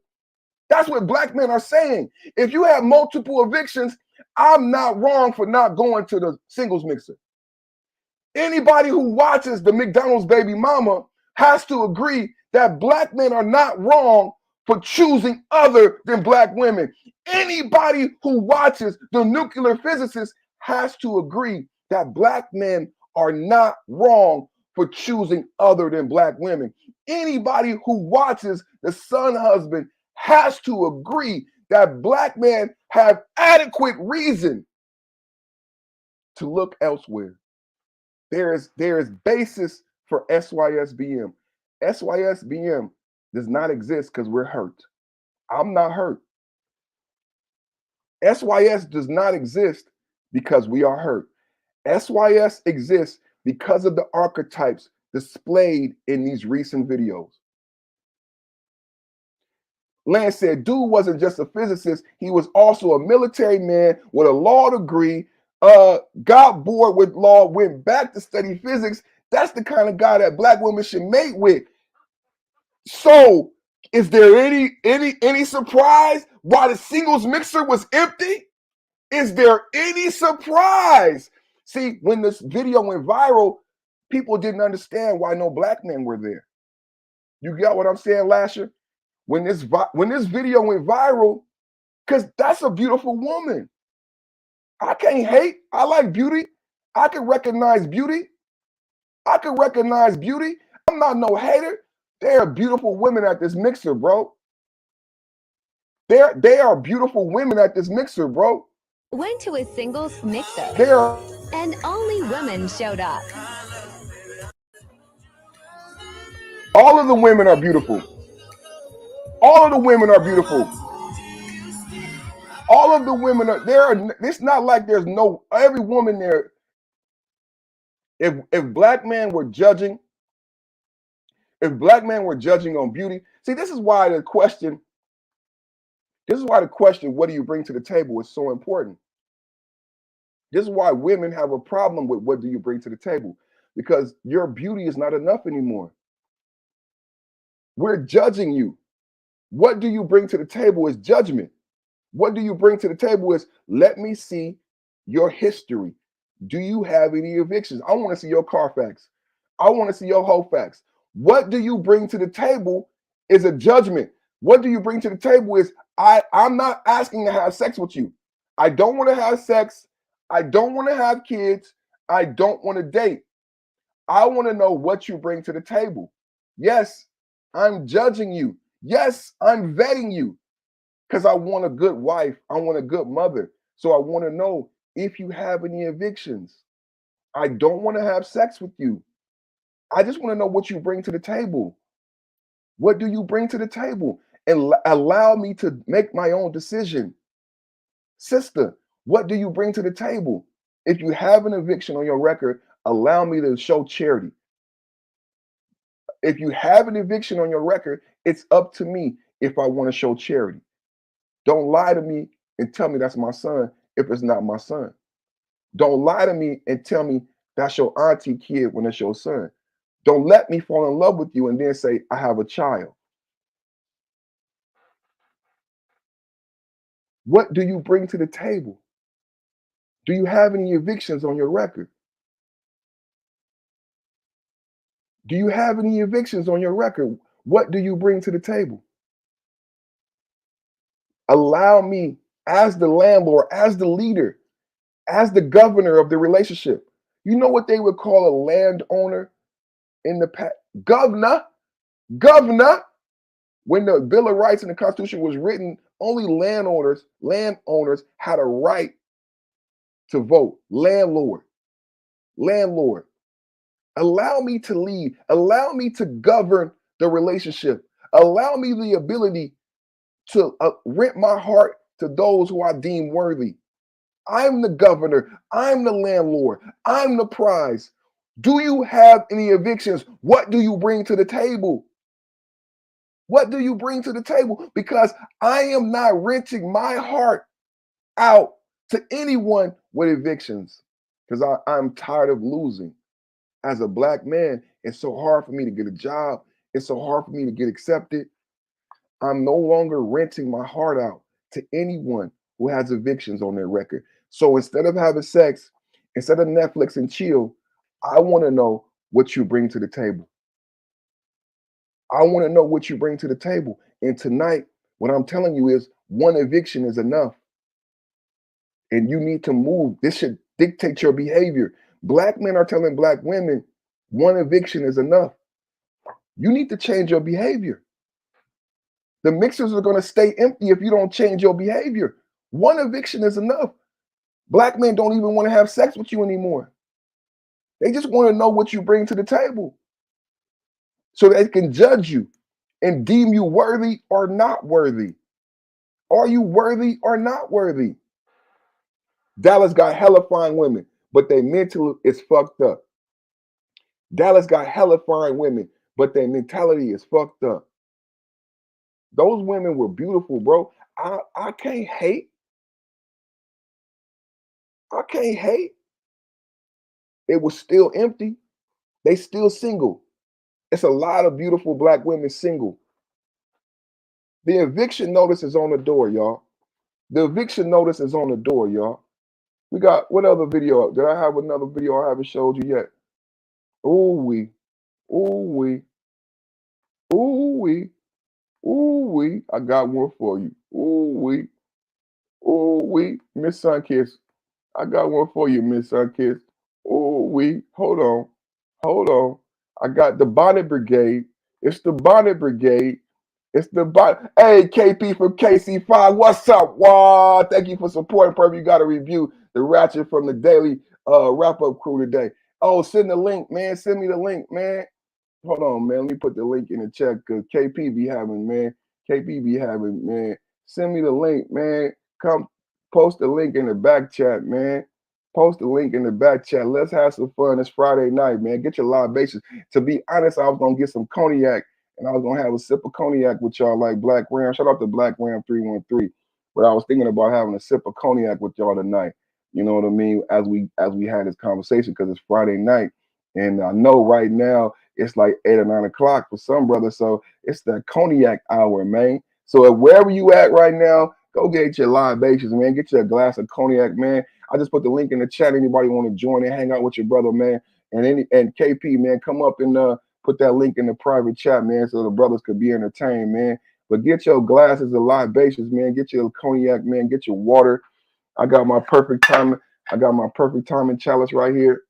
That's what black men are saying. If you have multiple evictions, I'm not wrong for not going to the singles mixer. Anybody who watches the McDonald's baby mama has to agree that black men are not wrong for choosing other than black women. Anybody who watches the nuclear physicist has to agree that black men are not wrong for choosing other than black women. Anybody who watches the son husband has to agree that black men have adequate reason to look elsewhere. There is basis for SYSBM. SYSBM does not exist because we're hurt. I'm not hurt. SYS does not exist because we are hurt. SYS exists because of the archetypes displayed in these recent videos. Lance said, dude wasn't just a physicist, he was also a military man with a law degree, got bored with law, went back to study physics. That's the kind of guy that black women should mate with. So is there any surprise why the singles mixer was empty? Is there any surprise? See, when this video went viral, people didn't understand why no black men were there. You got what I'm saying, Lasher? When this video went viral, because that's a beautiful woman. I can't hate. I like beauty. I can recognize beauty. I can recognize beauty. I'm not no hater. There are beautiful women at this mixer, bro. They are beautiful women at this mixer, bro. Went to a singles mixer, There are and only women showed up. all of the women are beautiful. All of the women are beautiful. All of the women are there. It's not like there's no every woman there. If black men were judging, if black men were judging on beauty, see, this is why the question, what do you bring to the table is so important. This is why women have a problem with what do you bring to the table, because your beauty is not enough anymore. We're judging you. What do you bring to the table is judgment. What do you bring to the table is, let me see your history. Do you have any evictions? I want to see your Carfax. I want to see your Hofax. What do you bring to the table is a judgment. What do you bring to the table is, I'm not asking to have sex with you. I don't want to have sex. I don't want to have kids. I don't want to date. I want to know what you bring to the table. Yes, I'm judging you. Yes, I'm vetting you because I want a good wife. I want a good mother. So I want to know if you have any evictions. I don't want to have sex with you. I just want to know what you bring to the table. What do you bring to the table? And allow me to make my own decision. Sister, what do you bring to the table? If you have an eviction on your record, allow me to show charity. If you have an eviction on your record, it's up to me if I want to show charity. Don't lie to me and tell me that's my son if it's not my son. Don't lie to me and tell me that's your auntie kid when it's your son. Don't let me fall in love with you and then say, I have a child. What do you bring to the table? Do you have any evictions on your record? Do you have any evictions on your record? What do you bring to the table? Allow me, as the landlord, as the leader, as the governor of the relationship. You know what they would call a landowner in the past? Governor. When the Bill of Rights and the Constitution was written, only landowners had a right to vote. Landlord. Allow me to lead. Allow me to govern the relationship. Allow me the ability to rent my heart to those who I deem worthy. I'm the governor. I'm the landlord. I'm the prize. Do you have any evictions? What do you bring to the table? What do you bring to the table? Because I am not renting my heart out to anyone with evictions, because I'm tired of losing. As a black man, it's so hard for me to get a job. It's so hard for me to get accepted. I'm no longer renting my heart out to anyone who has evictions on their record. So instead of having sex, instead of Netflix and chill, I want to know what you bring to the table. I want to know what you bring to the table. And tonight, what I'm telling you is one eviction is enough. And you need to move. This should dictate your behavior. Black men are telling black women one eviction is enough. You need to change your behavior. The mixers are going to stay empty if you don't change your behavior. One eviction is enough. Black men don't even want to have sex with you anymore. They just want to know what you bring to the table so they can judge you and deem you worthy or not worthy. Are you worthy or not worthy? Dallas got hella fine women, but their mental is fucked up. Dallas got hella fine women, but their mentality is fucked up. Those women were beautiful, bro. I can't hate. I can't hate. It was still empty. They still single. It's a lot of beautiful black women single. The eviction notice is on the door, y'all. The eviction notice is on the door, y'all. We got what other video? Did I have another video I haven't showed you yet? Ooh wee, ooh wee, ooh wee, ooh wee. I got one for you. Ooh wee, ooh wee, Miss Sunkiss. I got one for you, Miss Sunkiss. Ooh wee. Hold on. Hold on. I got the Bonnet Brigade. It's the Bonnet Brigade. It's the Bonnet. Hey, KP from KC5. What's up? Wow. Thank you for supporting. Perfect. You got a review. The Ratchet from the Daily Wrap-Up crew today. Oh, send the link, man. Send me the link, man. Hold on, man. Let me put the link in the chat because KP be having, man. KP be having, man. Send me the link, man. Come post the link in the back chat, man. Post the link in the back chat. Let's have some fun. It's Friday night, man. Get your libations. To be honest, I was gonna get some cognac and I was gonna have a sip of cognac with y'all like Black Ram. Shout out to Black Ram 313. But I was thinking about having a sip of cognac with y'all tonight. You know what I mean? As we had this conversation because it's Friday night. And I know right now it's like 8 or 9 o'clock for some brothers. So it's the cognac hour, man. So wherever you at right now, go get your libations, man. Get you a glass of cognac, man. I just put the link in the chat. Anybody want to join and hang out with your brother, man? And KP, man, come up and put that link in the private chat, man, so the brothers could be entertained, man. But get your glasses of libations, man. Get your cognac, man. Get your water. I got my perfect timing. I got my perfect timing chalice right here.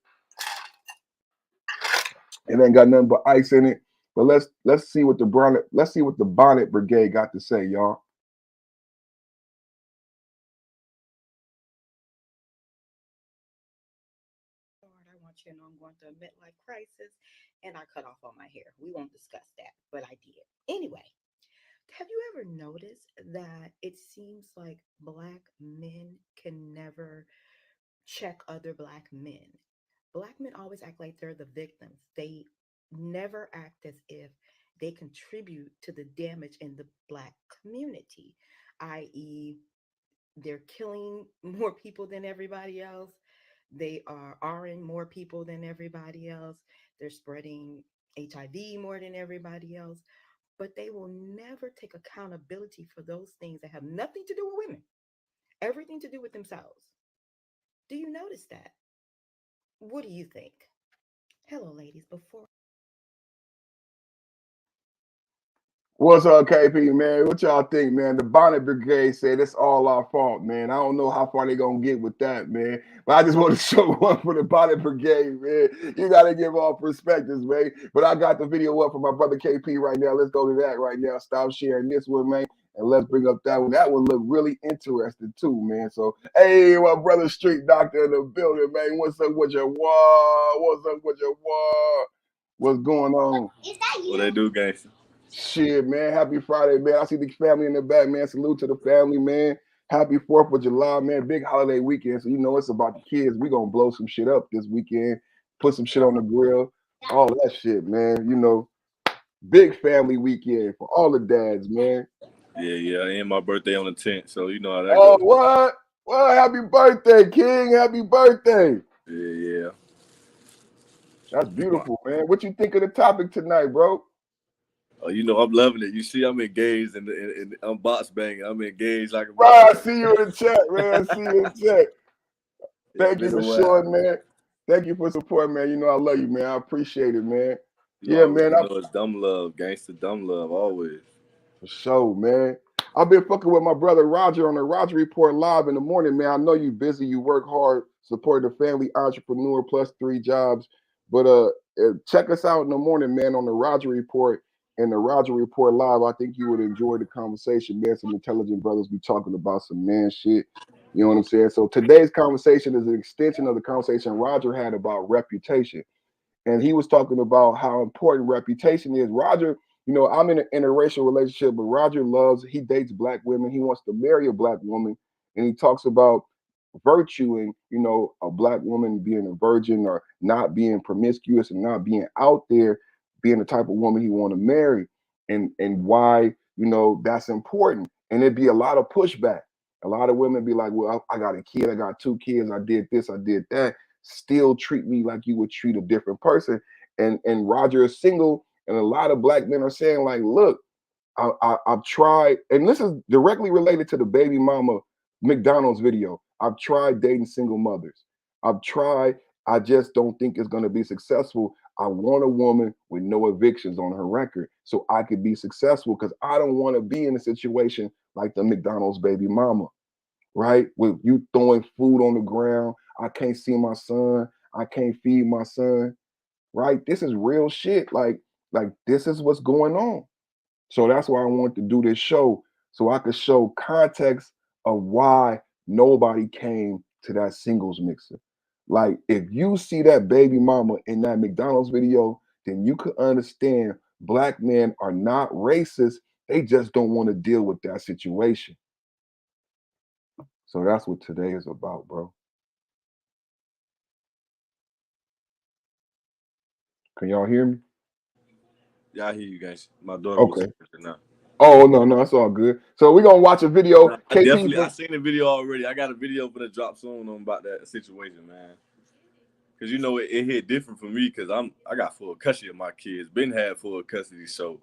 It ain't got nothing but ice in it. But let's see what the Bonnet Brigade got to say, y'all. I want you to know I'm going through a midlife crisis and I cut off all my hair. We won't discuss that, but I did. Anyway, have you ever noticed that it seems like Black men can never check other Black men? Black men always act like they're the victims. They never act as if they contribute to the damage in the Black community, i.e., they're killing more people than everybody else. They are RNing more people than everybody else. They're spreading HIV more than everybody else. But they will never take accountability for those things that have nothing to do with women, everything to do with themselves. Do you notice that? What do you think? Hello, ladies. Before What's up, KP, man? What y'all think, man? The Bonnet Brigade said it's all our fault, man. I don't know how far they gonna get with that, man. But I just want to show one for the Bonnet Brigade, man. You gotta give all perspectives, man. But I got the video up for my brother KP right now. Let's go to that right now. Stop sharing this one, man. And let's bring up that one. That one look really interesting too, man. So, hey, my brother Street Doctor in the building, man. What's up with your wall? What's up with your wall? What's going on? What they do, gangster? Shit, man. Happy Friday, man. I see the family in the back, man. Salute to the family, man. Happy 4th of July, man. Big holiday weekend. So, you know, it's about the kids. We going to blow some shit up this weekend, put some shit on the grill, all that shit, man. You know, big family weekend for all the dads, man. Yeah. And my birthday on the 10th, so you know how that Oh, goes. what? Well, happy birthday, King. Happy birthday. Yeah. That's beautiful, man. What you think of the topic tonight, bro? Oh, you know, I'm loving it. You see, I'm engaged and I'm box banging. I'm engaged like a Bro, I motherfucker. see you in the chat, man. I see you in the chat. Thank you for showing, man. Thank you for support, man. You know I love you, man. I appreciate it, man. You already know it's dumb love, gangster, dumb love, always. For sure, man. I've been fucking with my brother Roger on the Roger Report live in the morning, man. I know you busy, you work hard, support the family entrepreneur plus 3 jobs. But check us out in the morning, man, on the Roger Report and the Roger Report live. I think you would enjoy the conversation, man. Some intelligent brothers be talking about some man shit. You know what I'm saying? So today's conversation is an extension of the conversation Roger had about reputation. And he was talking about how important reputation is. Roger, you know, I'm in an interracial relationship, but Roger he dates Black women. He wants to marry a Black woman. And he talks about virtue and, you know, a Black woman being a virgin or not being promiscuous and not being out there, being the type of woman he want to marry and why, you know, that's important. And it'd be a lot of pushback. A lot of women be like, well, I got a kid, I got 2 kids, I did this, I did that. Still treat me like you would treat a different person. And Roger is single, and a lot of Black men are saying, like, look, I've tried, and this is directly related to the baby mama McDonald's video. I've tried dating single mothers. I've tried, I just don't think it's gonna be successful. I want a woman with no evictions on her record so I could be successful because I don't want to be in a situation like the McDonald's baby mama, right? With you throwing food on the ground. I can't see my son. I can't feed my son, right? This is real shit. Like this is what's going on. So that's why I wanted to do this show, so I could show context of why nobody came to that singles mixer. Like, if you see that baby mama in that McDonald's video, then you could understand black men are not racist. They just don't want to deal with that situation. So that's what today is about, bro. Can y'all hear me? Yeah, I hear you guys. My daughter was Okay. now. Oh no, that's all good. So we're gonna watch a video. I definitely, I seen the video already. I got a video for the drop soon on about that situation, man. Cause you know it hit different for me, cause I got full custody of my kids. Been had full custody, so.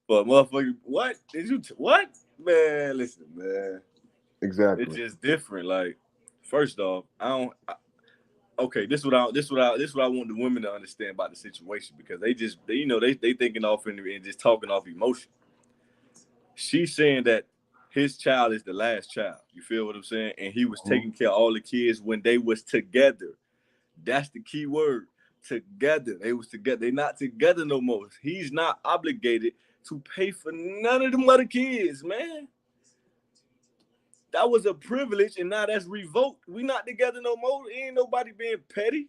But motherfucker, what did you? What, man? Listen, man. Exactly. It's just different. Like, first off, okay, this is what I want the women to understand about the situation, because they thinking off and just talking off emotion. She's saying that his child is the last child. You feel what I'm saying? And he was taking care of all the kids when they was together. That's the key word. Together. They was together. They not together no more. He's not obligated to pay for none of them other kids, man. That was a privilege, and now that's revoked. We not together no more. Ain't nobody being petty.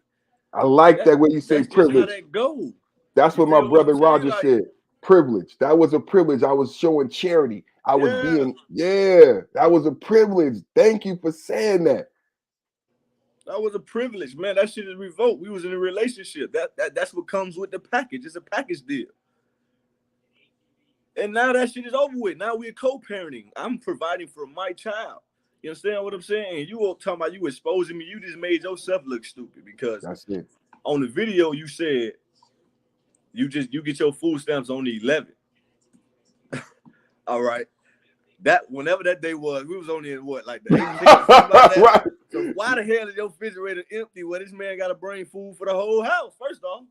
I like that when you say privilege. That's how that go. That's what my brother Roger said. Privilege. That was a privilege. I was showing charity. I was being, that was a privilege. Thank you for saying that. That was a privilege, man. That shit is revoked. We was in a relationship. That's what comes with the package. It's a package deal. And now that shit is over with. Now we're co-parenting. I'm providing for my child. You understand what I'm saying? You all talking about you exposing me. You just made yourself look stupid, because that's it. On the video you said you get your food stamps on the 11th. All right. That whenever that day was, we was only in what, like the 18th, something like that. Right. So why the hell is your refrigerator empty where this man got to bring food for the whole house? First off,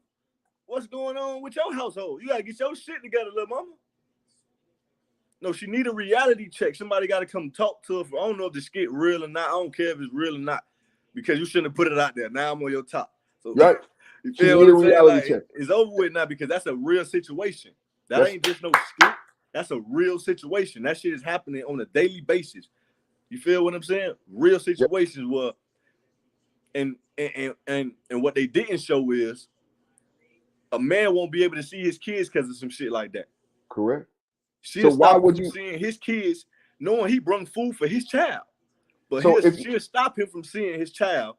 what's going on with your household? You got to get your shit together, little mama. No, she need a reality check. Somebody got to come talk to her. I don't know if the skit real or not. I don't care if it's real or not, because you shouldn't have put it out there. Now I'm on your top. So, right. You feel what I'm saying? Like, it's over with now, because that's a real situation. That ain't just no skit. That's a real situation. That shit is happening on a daily basis. You feel what I'm saying? Real situations were, and what they didn't show is a man won't be able to see his kids because of some shit like that. Correct. She'll stop him from seeing his kids, knowing he brought food for his child. But she'll stop him from seeing his child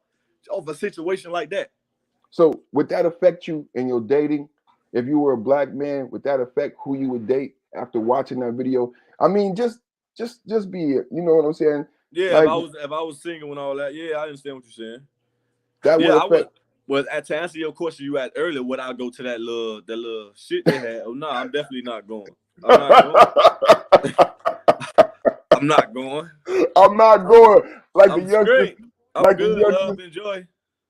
over a situation like that. So would that affect you in your dating? If you were a black man, would that affect who you would date after watching that video? I mean, just be, you know what I'm saying? Yeah, like, if I was single and all that, yeah, I understand what you're saying. That would affect. Well, to answer your question you asked earlier, would I go to that little shit they had? Oh no, I'm definitely not going. I'm not going. I'm not going. I'm not going. Like I'm the youngsters. Straight. I'm like good. Love, enjoy.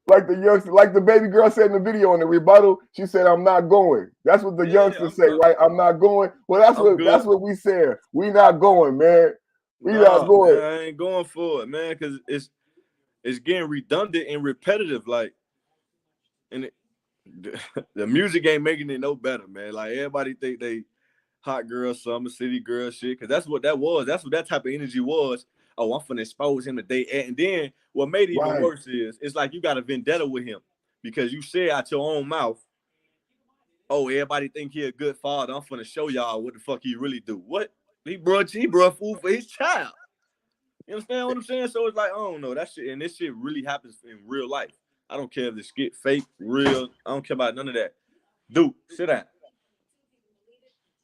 Like the youngster, like the baby girl said in the video in the rebuttal, she said, "I'm not going." That's what the youngsters say, right? I'm not going. Well, that's what we said. We not going, man. We not going. Man, I ain't going for it, man, because it's getting redundant and repetitive. Like, and the music ain't making it no better, man. Like, everybody think they hot girl, summer city girl shit, because that's what that was. That's what that type of energy was. Oh, I'm finna expose him today. And then what made it even worse is it's like you got a vendetta with him, because you said out your own mouth, oh, everybody think he a good father. I'm finna show y'all what the fuck he really do. What? He brought food for his child. You understand what I'm saying? So it's like, I don't know, that shit, and this shit really happens in real life. I don't care if the skit fake, real. I don't care about none of that. Dude, sit down.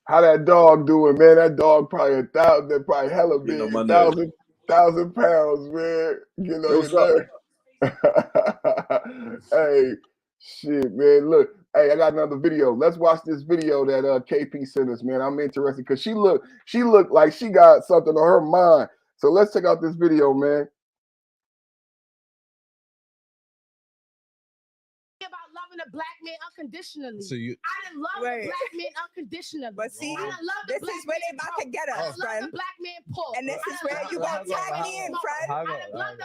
How that dog doing, man? That dog probably 1,000, that probably hella big, 1,000 pounds, man. You know, hey, shit, man. Look, hey, I got another video. Let's watch this video that KP sent us, man. I'm interested because she looked like she got something on her mind. So let's check out this video, man. About loving a black man unconditionally. So I didn't love the black man unconditionally. But see, this is where they about to get us, friend. The black man pull. And this is where you gonna tag me in, friend. I love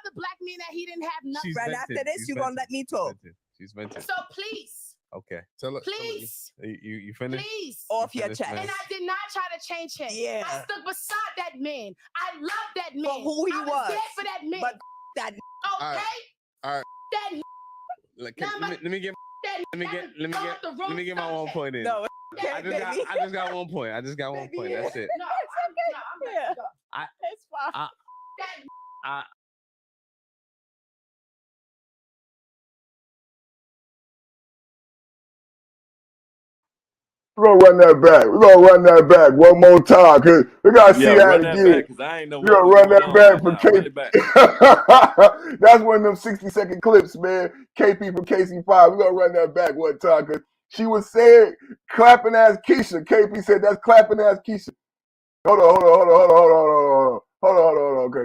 the black man that he didn't have nothing. Right after this, you gonna let me talk. So please, Okay. Tell her. Please. You finished? Please. Off You your finished, chest. man? And I did not try to change him. Yeah. I stood beside that man. I loved that man. For who he I was there for that man. But that Okay? All right. That Let Now, me get that let me get my 1 point in. no, I just got 1 point. I just got 1 point. That's it. No, I'm ready to go. it's fine. That We're gonna run that back. We're gonna run that back one more time because we gotta see Yeah, that run that again. back because I ain't know We're what gonna was run going that on back right for now. Run it back. That's one of them 60-second clips, man. KP from KC5. We're gonna run that back one time because she was saying clapping ass Keisha. KP said that's clapping ass Keisha. Hold on. Okay.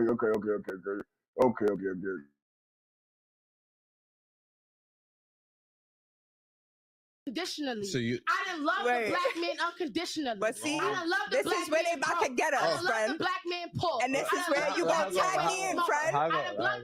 unconditionally. So you I done love Wait. the black man unconditionally. But see, I done love the this black is where man they about to broke. get I us, done love friend. the black man poor. And this I is done where love you the gonna black tag man me in, smoker. friend. I done love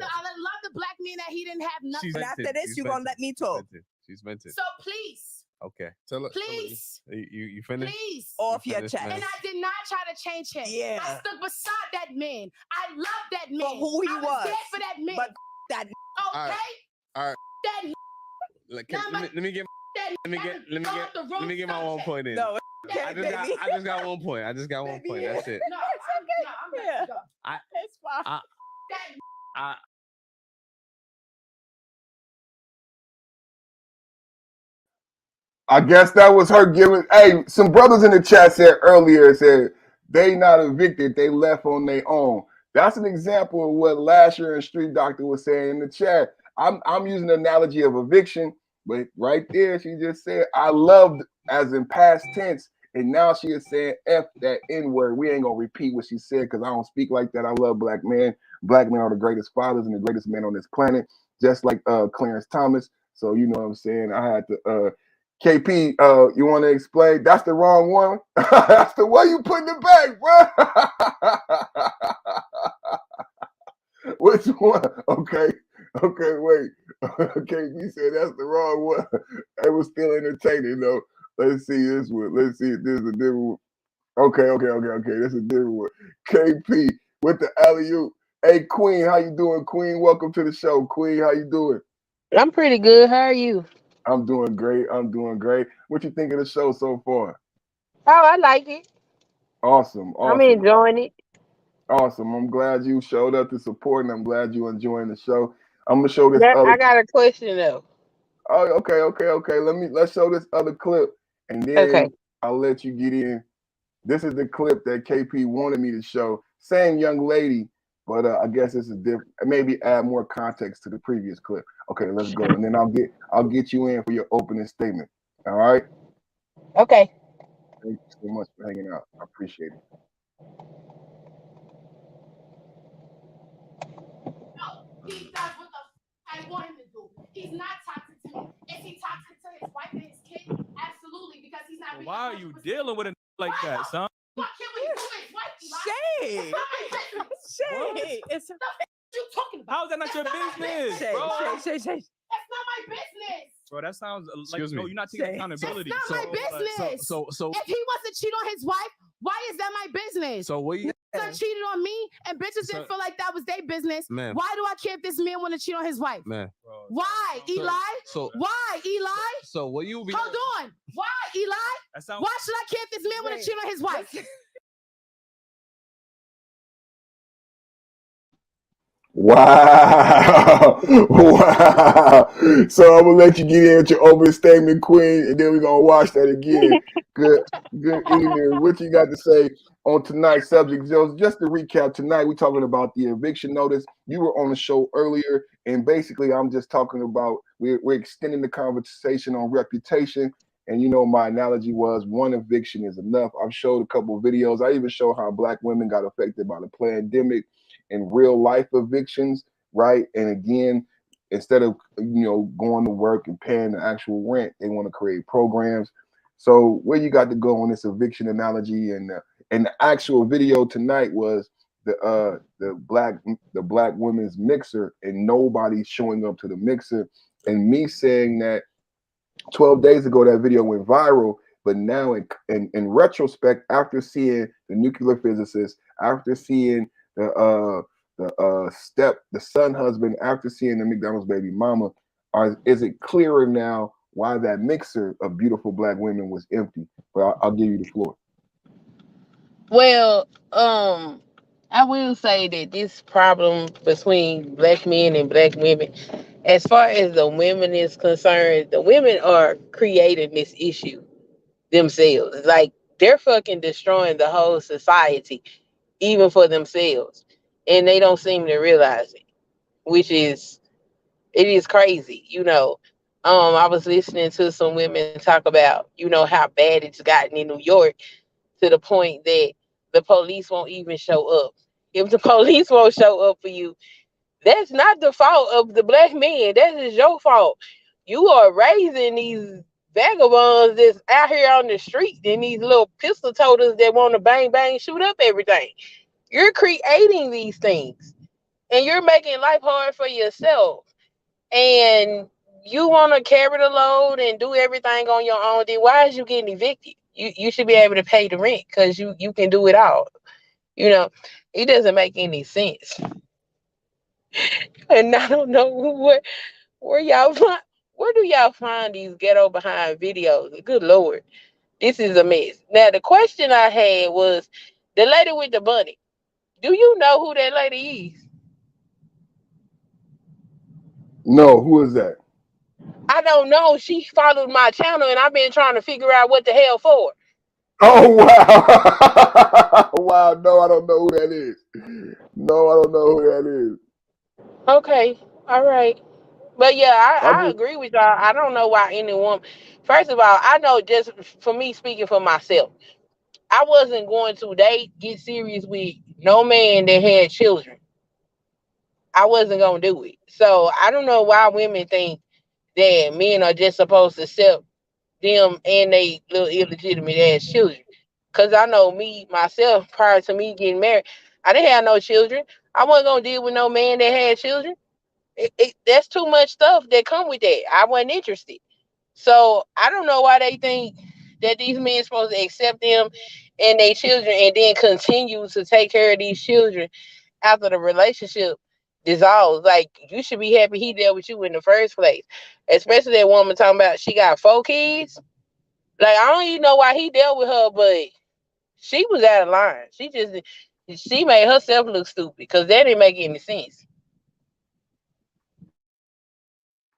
the black man that he didn't have nothing. And after this, you gonna let me talk. She's vented. So please, Okay. Tell her. please, You finished? please. Off your finished, chest. man? And I did not try to change him. Yeah. I stood beside that man. I loved that man. For who he I was was. there for that man. But that Okay? All right. That Let me get my 1 point in. no, I just got 1 point. I just got 1 point. That's it. No, I'm ready to go. it's fine. That I guess that was her giving. Hey, some brothers in the chat said earlier said they not evicted, they left on their own. That's an example of what Lasher and Street Doctor was saying in the chat. I'm using the analogy of eviction, but right there she just said I loved as in past tense, and now she is saying F that N word. We ain't gonna repeat what she said because I don't speak like that. I love black men. Black men are the greatest fathers and the greatest men on this planet, just like Clarence Thomas. So you know what I'm saying. I had to KP, you want to explain? That's the wrong one. That's the way you putting it back, bro. Which one? Okay, wait. KP said that's the wrong one. It was still entertaining though. Let's see this one. Let's see if there's a different one. Okay. That's a different one. KP with the alley-oop. Hey, Queen, how you doing, Queen? Welcome to the show, Queen. How you doing? I'm pretty good. How are you? I'm doing great. What you think of the show so far? Oh, I like it. Awesome. I'm enjoying it. Awesome. I'm glad you showed up to support, and I'm glad you're enjoying the show. I'm gonna show this I got a question though. Oh, okay. Let's show this other clip, and then Okay. I'll let you get in. This is the clip that KP wanted me to show. Same young lady, but I guess this is different. Maybe add more context to the previous clip. Okay, let's go, and then I'll get you in for your opening statement. All right. Okay. Thank you so much for hanging out. I appreciate it. he does what the I want him to do. He's not toxic to me. Is he toxic to his wife and his kid? Absolutely, because he's not. Why are you dealing with a like that, son? What can we do with his wife? Shade. Shade. It's what you talking about? How is that not your business, bro? Shade. That's not my business. Bro, that sounds like Excuse me. no, you're not taking accountability. That's not my business. So if he wants to cheat on his wife, why is that my business? So what you son cheated on me and bitches didn't feel like that was their business. Man. Why do I care if this man want to cheat on his wife? Man. Why, Eli? Why, Eli? So what you be Hold on. Why, Eli? Why should I care if this man want to cheat on his wife? Wow. So I'm gonna let you get in with your opening statement, Queen, and then we're gonna watch that again. Good evening. What you got to say on tonight's subject, Joe? Just to recap, tonight we're talking about the eviction notice. You were on the show earlier, and basically I'm just talking about we're extending the conversation on reputation. And you know, my analogy was one eviction is enough. I've showed a couple of videos. I even show how Black women got affected by the pandemic and real life evictions, right? And again, instead of going to work and paying the actual rent, they want to create programs. So where you got to go on this eviction analogy, and the actual video tonight was the black women's mixer, and nobody showing up to the mixer, and me saying that 12 days ago, that video went viral. But now, in retrospect, after seeing the nuclear physicist, after seeing the son husband, after seeing the McDonald's baby mama, is it clearer now why that mixer of beautiful black women was empty? But I'll give you the floor. Well, I will say that this problem between black men and black women, as far as the women is concerned, the women are creating this issue themselves. Like they're fucking destroying the whole society, even for themselves, and they don't seem to realize it, which is it is crazy. I was listening to some women talk about how bad it's gotten in New York to the point that the police won't even show up. If the police won't show up for you, that's not the fault of the black man. That is your fault. You are raising these vagabonds that's out here on the street and these little pistol toters that want to bang bang shoot up everything. You're creating these things and you're making life hard for yourself. And you want to carry the load and do everything on your own, then why is you getting evicted? You should be able to pay the rent because you can do it all. You know, it doesn't make any sense. And I don't know where y'all find where do y'all find these ghetto behind videos? Good Lord, this is a mess. Now the question I had was the lady with the bunny. Do you know who that lady is? No, who is that? I don't know. She followed my channel and I've been trying to figure out what the hell for. Oh wow. Wow, no, I don't know who that is. No, I don't know who that is. Okay, all right. But yeah, I I just agree with y'all. I don't know why anyone. First of all, I know just for me speaking for myself, I wasn't going to date, get serious with no man that had children. I wasn't gonna do it. So I don't know why women think that men are just supposed to accept them and they little illegitimate ass children. Cause I know me myself prior to me getting married, I didn't have no children. I wasn't gonna deal with no man that had children. That's too much stuff that come with that. I wasn't interested. So I don't know why they think that these men supposed to accept them and their children and then continue to take care of these children after the relationship dissolves. Like you should be happy he dealt with you in the first place. Especially that woman talking about she got 4 kids. Like I don't even know why he dealt with her, but she was out of line. She made herself look stupid because that didn't make any sense.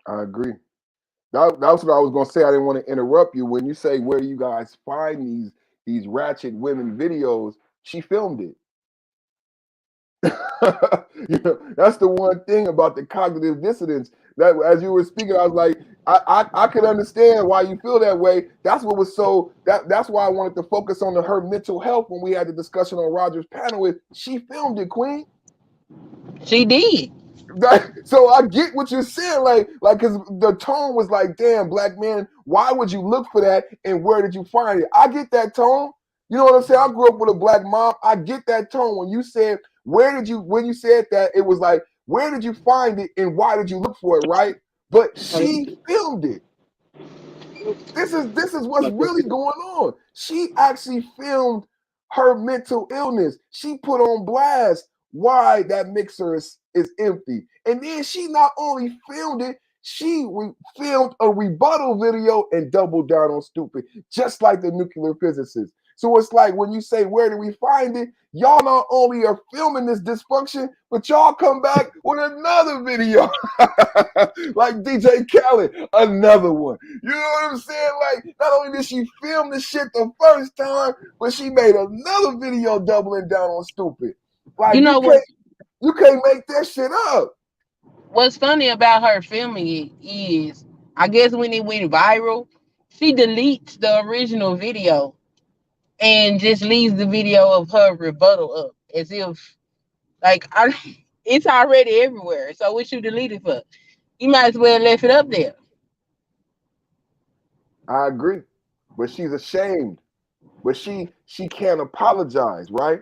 I agree. That's what I was gonna say. I didn't want to interrupt you. When you say where do you guys find these ratchet women videos, she filmed it. That's the one thing about the cognitive dissonance. That as you were speaking, I was like, I could understand why you feel that way. That's what was so that's why I wanted to focus on her mental health when we had the discussion on Roger's panel. With she filmed it, Queen. She did. So I get what you're saying, like, because the tone was like, "Damn, black man, why would you look for that, and where did you find it?" I get that tone. You know what I'm saying? I grew up with a black mom. I get that tone when you said, when you said that, it was like, where did you find it, and why did you look for it, right? But she filmed it. This is what's really going on. She actually filmed her mental illness. She put on blast why that mixer is empty. And then she not only filmed it, she filmed a rebuttal video and doubled down on stupid, just like the nuclear physicist. So it's like when you say, where do we find it? Y'all not only are filming this dysfunction, but y'all come back with another video. Like DJ Khaled, another one. You know what I'm saying? Like, not only did she film the shit the first time, but she made another video doubling down on stupid. Like, You know you can't make that shit up. what's funny about her filming it is, I guess when it went viral, she deletes the original video and just leaves the video of her rebuttal up as if it's already everywhere. So what you delete it for? You might as well left it up there. I agree. But she's ashamed. But she can't apologize, right?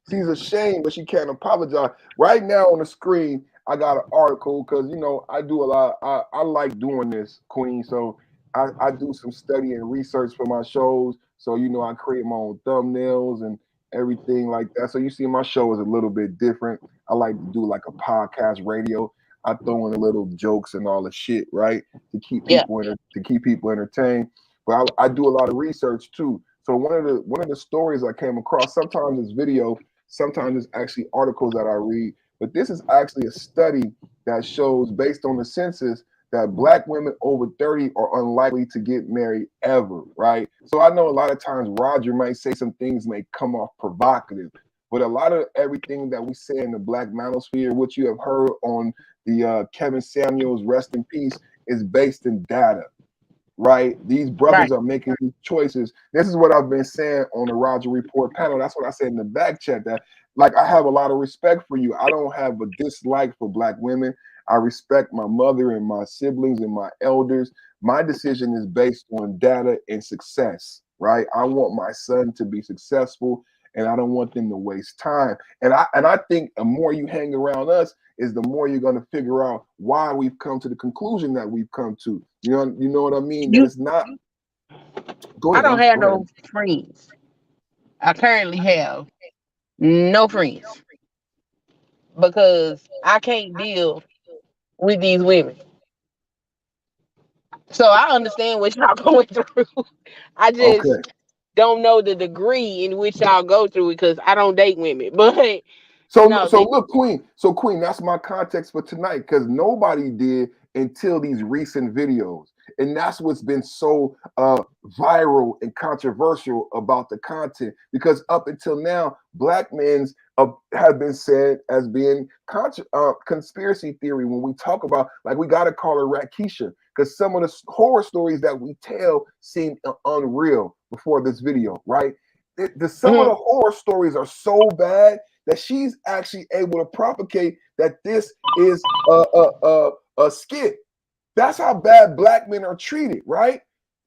She's ashamed, but she can't apologize. Right now on the screen, I got an article because I do a lot. I like doing this, Queen. So I do some study and research for my shows. So, you know, I create my own thumbnails and everything like that. So you see my show is a little bit different. I like to do like a podcast radio. I throw in a little jokes and all the shit, right? Yeah. To keep people entertained. But I do a lot of research too. So one of the stories I came across, sometimes it's video, sometimes it's actually articles that I read. But this is actually a study that shows, based on the census, that black women over 30 are unlikely to get married ever, right? So I know a lot of times Roger might say some things may come off provocative, but a lot of everything that we say in the black manosphere, which you have heard on the Kevin Samuels Rest in Peace, is based in data, right? These brothers Right. are making these choices. This is what I've been saying on the Roger Report panel. That's what I said in the back chat, that like I have a lot of respect for you. I don't have a dislike for black women. I respect my mother and my siblings and my elders. My decision is based on data and success, right? I want my son to be successful and I don't want them to waste time. And I think the more you hang around us is the more you're going to figure out why we've come to the conclusion that we've come to. You know what I mean? That You it's not. Go I ahead. don't have Go ahead. no friends. I currently have no friends because I can't deal with these women. So I understand what y'all going through. I just Okay. don't know the degree in which y'all go through it because I don't date women. But So no, so look, Queen. So Queen, that's my context for tonight because nobody did until these recent videos, and that's what's been so viral and controversial about the content. Because up until now, black men's have been said as being conspiracy theory. When we talk about, like, we got to call her Rakisha because some of the horror stories that we tell seem unreal before this video, right? Some of the horror stories are so bad that she's actually able to propagate that this is a skit. That's how bad black men are treated, right?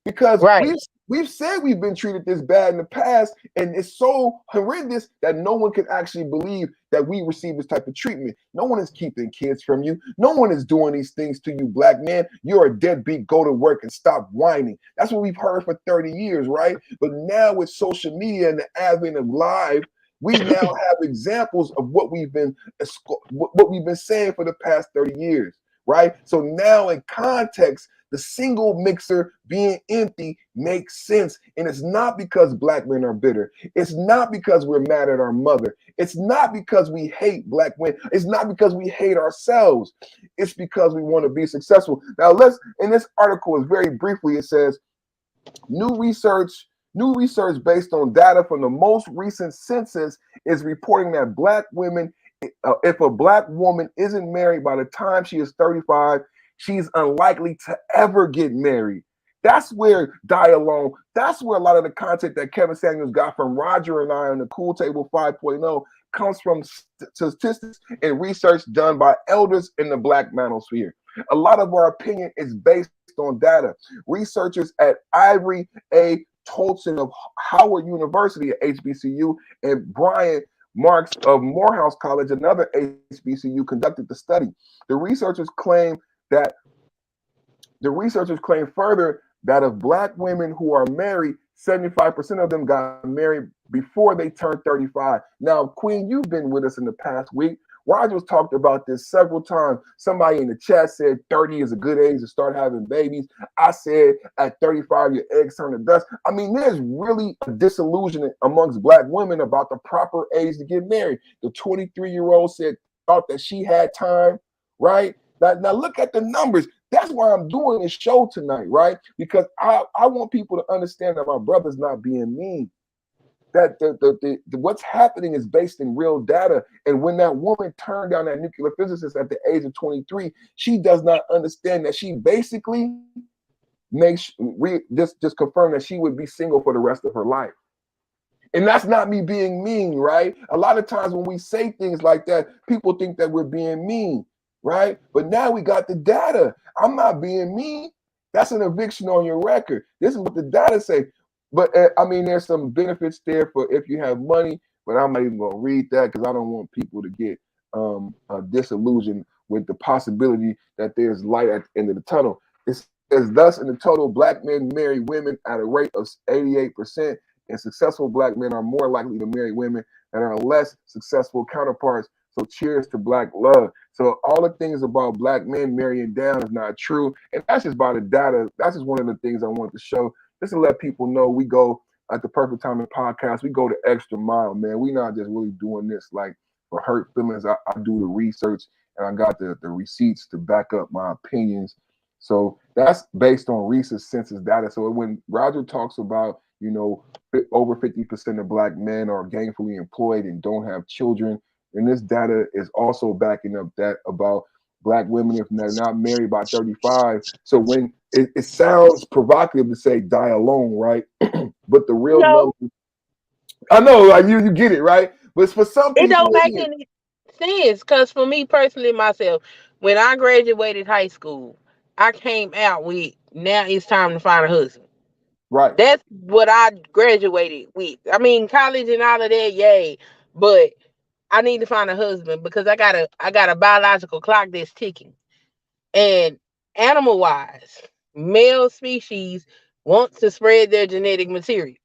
Because right. we've said we've been treated this bad in the past, and it's so horrendous that no one can actually believe that we receive this type of treatment. No one is keeping kids from you. No one is doing these things to you, black man. You're a deadbeat. Go to work and stop whining. That's what we've heard for 30 years, right? But now with social media and the advent of live, we now have examples of what we've been saying for the past 30 years, right? So now in context, the single mixer being empty makes sense. And it's not because black men are bitter. It's not because we're mad at our mother. It's not because we hate black women. It's not because we hate ourselves. It's because we want to be successful. Now in this article is very briefly, it says, New research based on data from the most recent census is reporting that black women, if a black woman isn't married by the time she is 35, she's unlikely to ever get married. That's where that's where a lot of the content that Kevin Samuels got from Roger and I on the Cool Table 5.0 comes from statistics and research done by elders in the black manosphere. A lot of our opinion is based on data. Researchers at Ivory A. Tolson of Howard University at HBCU and Brian Marks of Morehouse College, another HBCU, conducted the study. The researchers claim further that of black women who are married, 75% of them got married before they turned 35. Now, Queen, you've been with us in the past week. Roger's talked about this several times. Somebody in the chat said 30 is a good age to start having babies. I said at 35, your eggs turn to dust. I mean, there's really a disillusion amongst black women about the proper age to get married. The 23-year-old thought that she had time, right? Now look at the numbers. That's why I'm doing this show tonight, right? Because I want people to understand that my brother's not being mean. That what's happening is based in real data. And when that woman turned down that nuclear physicist at the age of 23, she does not understand that she basically just confirmed that she would be single for the rest of her life. And that's not me being mean, right? A lot of times when we say things like that, people think that we're being mean, right? But now we got the data. I'm not being mean. That's an eviction on your record. This is what the data say. But I mean, there's some benefits there for if you have money, but I'm not even going to read that because I don't want people to get disillusioned with the possibility that there's light at the end of the tunnel. It As thus, in the total, black men marry women at a rate of 88%, and successful black men are more likely to marry women that are less successful counterparts. So cheers to black love. So all the things about black men marrying down is not true. And that's just by the data. That's just one of the things I want to show. Just to let people know we go at the Perfect Timing Podcast, we go the extra mile, man. We not just really doing this like for hurt feelings. I do the research and I got the receipts to back up my opinions. So that's based on recent census data. So when Roger talks about, you know, over 50% of black men are gainfully employed and don't have children, and this data is also backing up that about black women if they're not married by 35. So when it sounds provocative to say die alone, right? But the real number, I know, like you get it, right? But for some people, it don't make any sense. Because for me personally, myself, when I graduated high school, I came out with now it's time to find a husband. Right. That's what I graduated with. I mean, college and all of that, yay. But I need to find a husband because I got a biological clock that's ticking. And animal wise, male species want to spread their genetic material.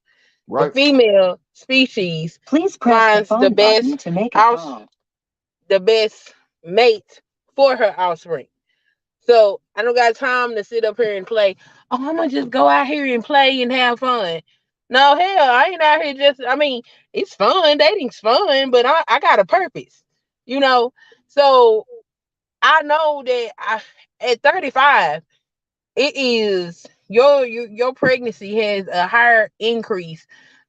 Right. The female species finds the best to make the best mate for her offspring. So I don't got time to sit up here and play. Oh, I'm gonna just go out here and play and have fun. No, hell, I ain't out here just. I mean, it's fun. Dating's fun, but I got a purpose, you know. So I know that at 35, it is your pregnancy has a higher increase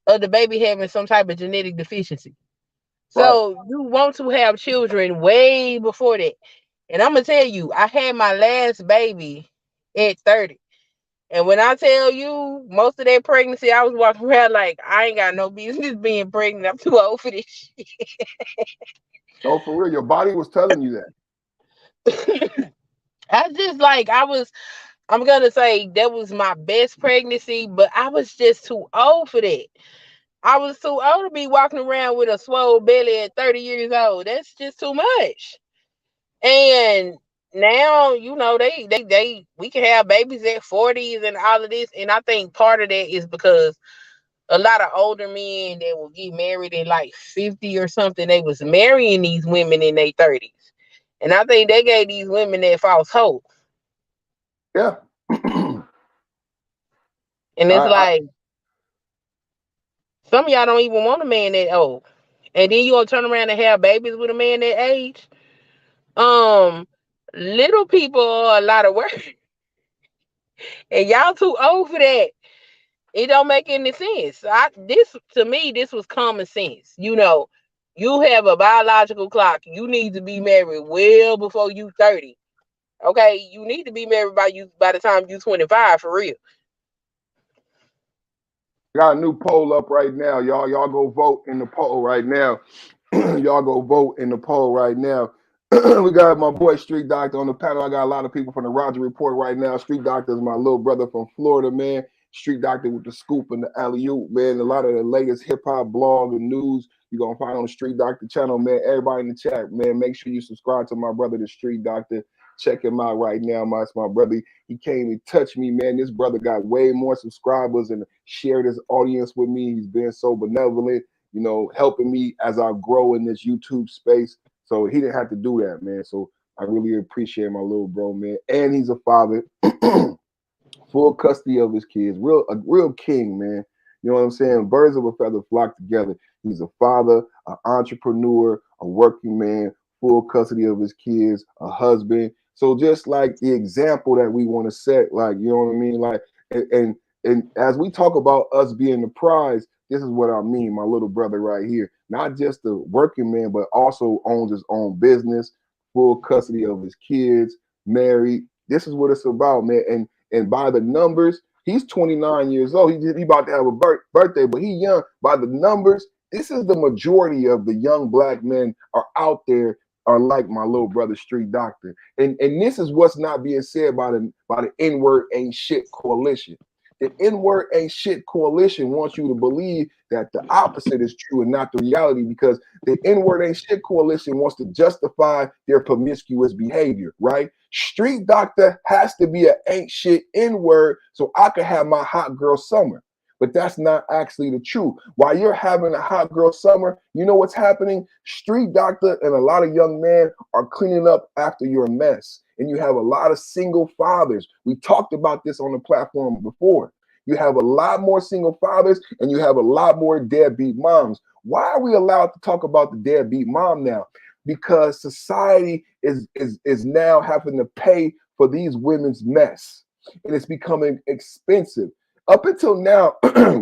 of the baby having some type of genetic deficiency. So you want to have children way before that. And I'm gonna tell you, I had my last baby at 30. And when I tell you, most of that pregnancy, I was walking around like I ain't got no business being pregnant. I'm too old for this shit. Oh, for real, your body was telling you that. I just like I'm gonna say that was my best pregnancy, but I was just too old for that. I was too old to be walking around with a swole belly at 30 years old. That's just too much. And now, you know, we can have babies at 40s and all of this. And I think part of that is because a lot of older men that will get married in like 50 or something, they was marrying these women in their 30s. And I think they gave these women that false hope. Yeah. And it's like some of y'all don't even want a man that old. And then you gonna turn around and have babies with a man that age. Little people are a lot of work. And y'all too old for that. It don't make any sense. To me, this was common sense. You know, you have a biological clock. You need to be married well before you 30. Okay, you need to be married by the time you 25 for real. Got a new poll up right now, y'all. Y'all go vote in the poll right now. Y'all go vote in the poll right now. We got my boy Street Doctor on the panel. I got a lot of people from the Roger Report right now. Street Doctor is my little brother from Florida, man. Street Doctor with the scoop and the alley-oop, man. A lot of the latest hip-hop blog and news you're going to find on the Street Doctor channel, man. Everybody in the chat, man, make sure you subscribe to my brother, the Street Doctor. Check him out right now, my brother. He came and touched me, man. This brother got way more subscribers and shared his audience with me. He's been so benevolent, you know, helping me as I grow in this YouTube space. So he didn't have to do that, man. So I really appreciate my little bro, man. And he's a father, full custody of his kids, a real king, man. You know what I'm saying? Birds of a feather flock together. He's a father, an entrepreneur, a working man, full custody of his kids, a husband. So just like the example that we want to set, like, you know what I mean? Like, and as we talk about us being the prize, this is what I mean, my little brother right here. Not just a working man, but also owns his own business, full custody of his kids, married. This is what it's about, man. And by the numbers, he's 29 years old. He about to have a birthday, but he young. By the numbers, this is the majority of the young black men are out there are like my little brother Street Doctor. And this is what's not being said by the N-word ain't shit coalition. The N-word ain't shit coalition wants you to believe that the opposite is true and not the reality, because the N-word ain't shit coalition wants to justify their promiscuous behavior, right? Street doctor has to be an ain't shit N-word so I can have my hot girl summer. But that's not actually the truth. While you're having a hot girl summer, you know what's happening? Street doctor and a lot of young men are cleaning up after your mess. And you have a lot of single fathers. We talked about this on the platform before. You have a lot more single fathers and you have a lot more deadbeat moms. Why are we allowed to talk about the deadbeat mom now? Because society is now having to pay for these women's mess. And it's becoming expensive. Up until now,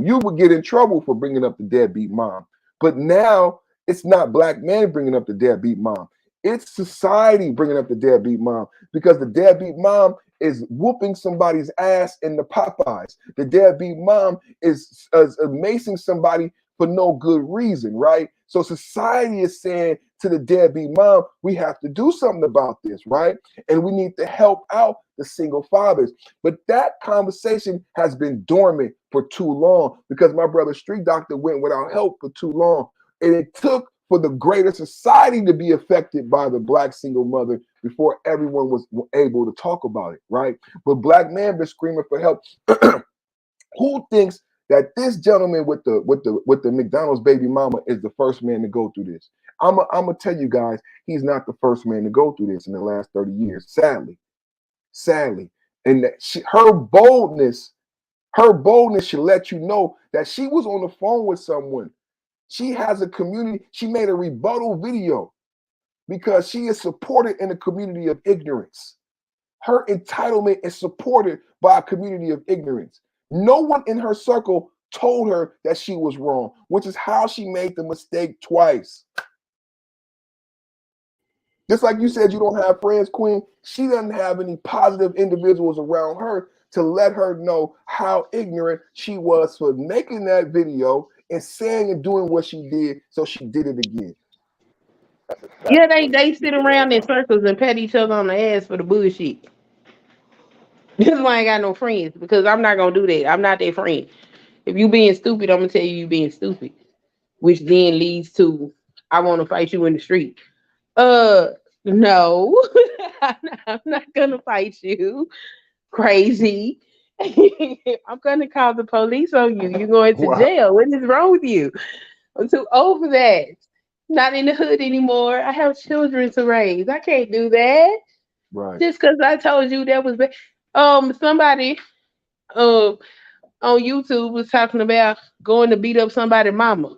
you would get in trouble for bringing up the deadbeat mom. But now it's not black men bringing up the deadbeat mom. It's society bringing up the deadbeat mom, because the deadbeat mom is whooping somebody's ass in the Popeyes. The deadbeat mom is macing somebody for no good reason, right? So society is saying to the deadbeat mom, we have to do something about this, right? And we need to help out the single fathers. But that conversation has been dormant for too long, because my brother Street Doctor went without help for too long. And it took for the greater society to be affected by the black single mother before everyone was able to talk about it, right? But black men been screaming for help. Who thinks that this gentleman with the McDonald's baby mama is the first man to go through this? I'm gonna tell you guys, he's not the first man to go through this in the last 30 years, sadly. And that her boldness should let you know that she was on the phone with someone. She has a community. She made a rebuttal video because she is supported in a community of ignorance. Her entitlement is supported by a community of ignorance. No one in her circle told her that she was wrong, which is how she made the mistake twice. Just like you said, you don't have friends, Queen. She doesn't have any positive individuals around her to let her know how ignorant she was for making that video and saying and doing what she did, so she did it again. Yeah, they sit around in circles and pat each other on the ass for the bullshit. This is why I ain't got no friends, because I'm not gonna do that. I'm not their friend. If you being stupid, I'm gonna tell you being stupid, which then leads to I want to fight you in the street. No, I'm not gonna fight you. Crazy. I'm gonna call the police on you. You're going to jail. What is wrong with you? I'm too old for that. Not in the hood anymore. I have children to raise. I can't do that. Right. Just because I told you that was bad. Somebody on YouTube was talking about going to beat up somebody's mama,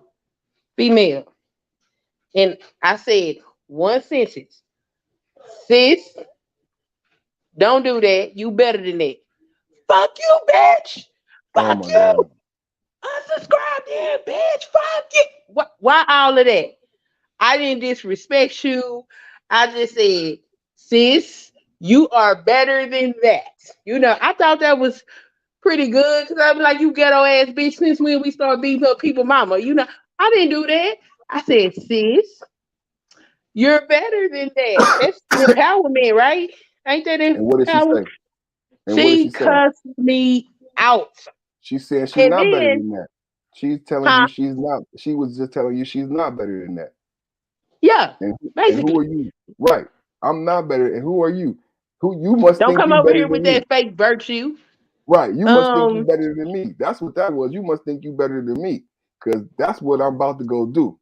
female. And I said one sentence, sis, don't do that. You better than that. Fuck you, bitch. Fuck you. God. Unsubscribe there, bitch. Fuck you. Why all of that? I didn't disrespect you. I just said, sis, you are better than that. I thought that was pretty good, because I'm like, you ghetto ass bitch, since when we start beating up people mama. I didn't do that. I said, sis, you're better than that. That's empowerment, right? Ain't that empowerment? And what did she say? She cussed me out. She said she's not better than that. She's telling you she's not. She was just telling you she's not better than that. Yeah, and who are you? Right. I'm not better. And who are you? Who you must don't think come you over better here than with me. that fake virtue. Right. You must think you better than me. That's what that was. You must think you better than me, because that's what I'm about to go do.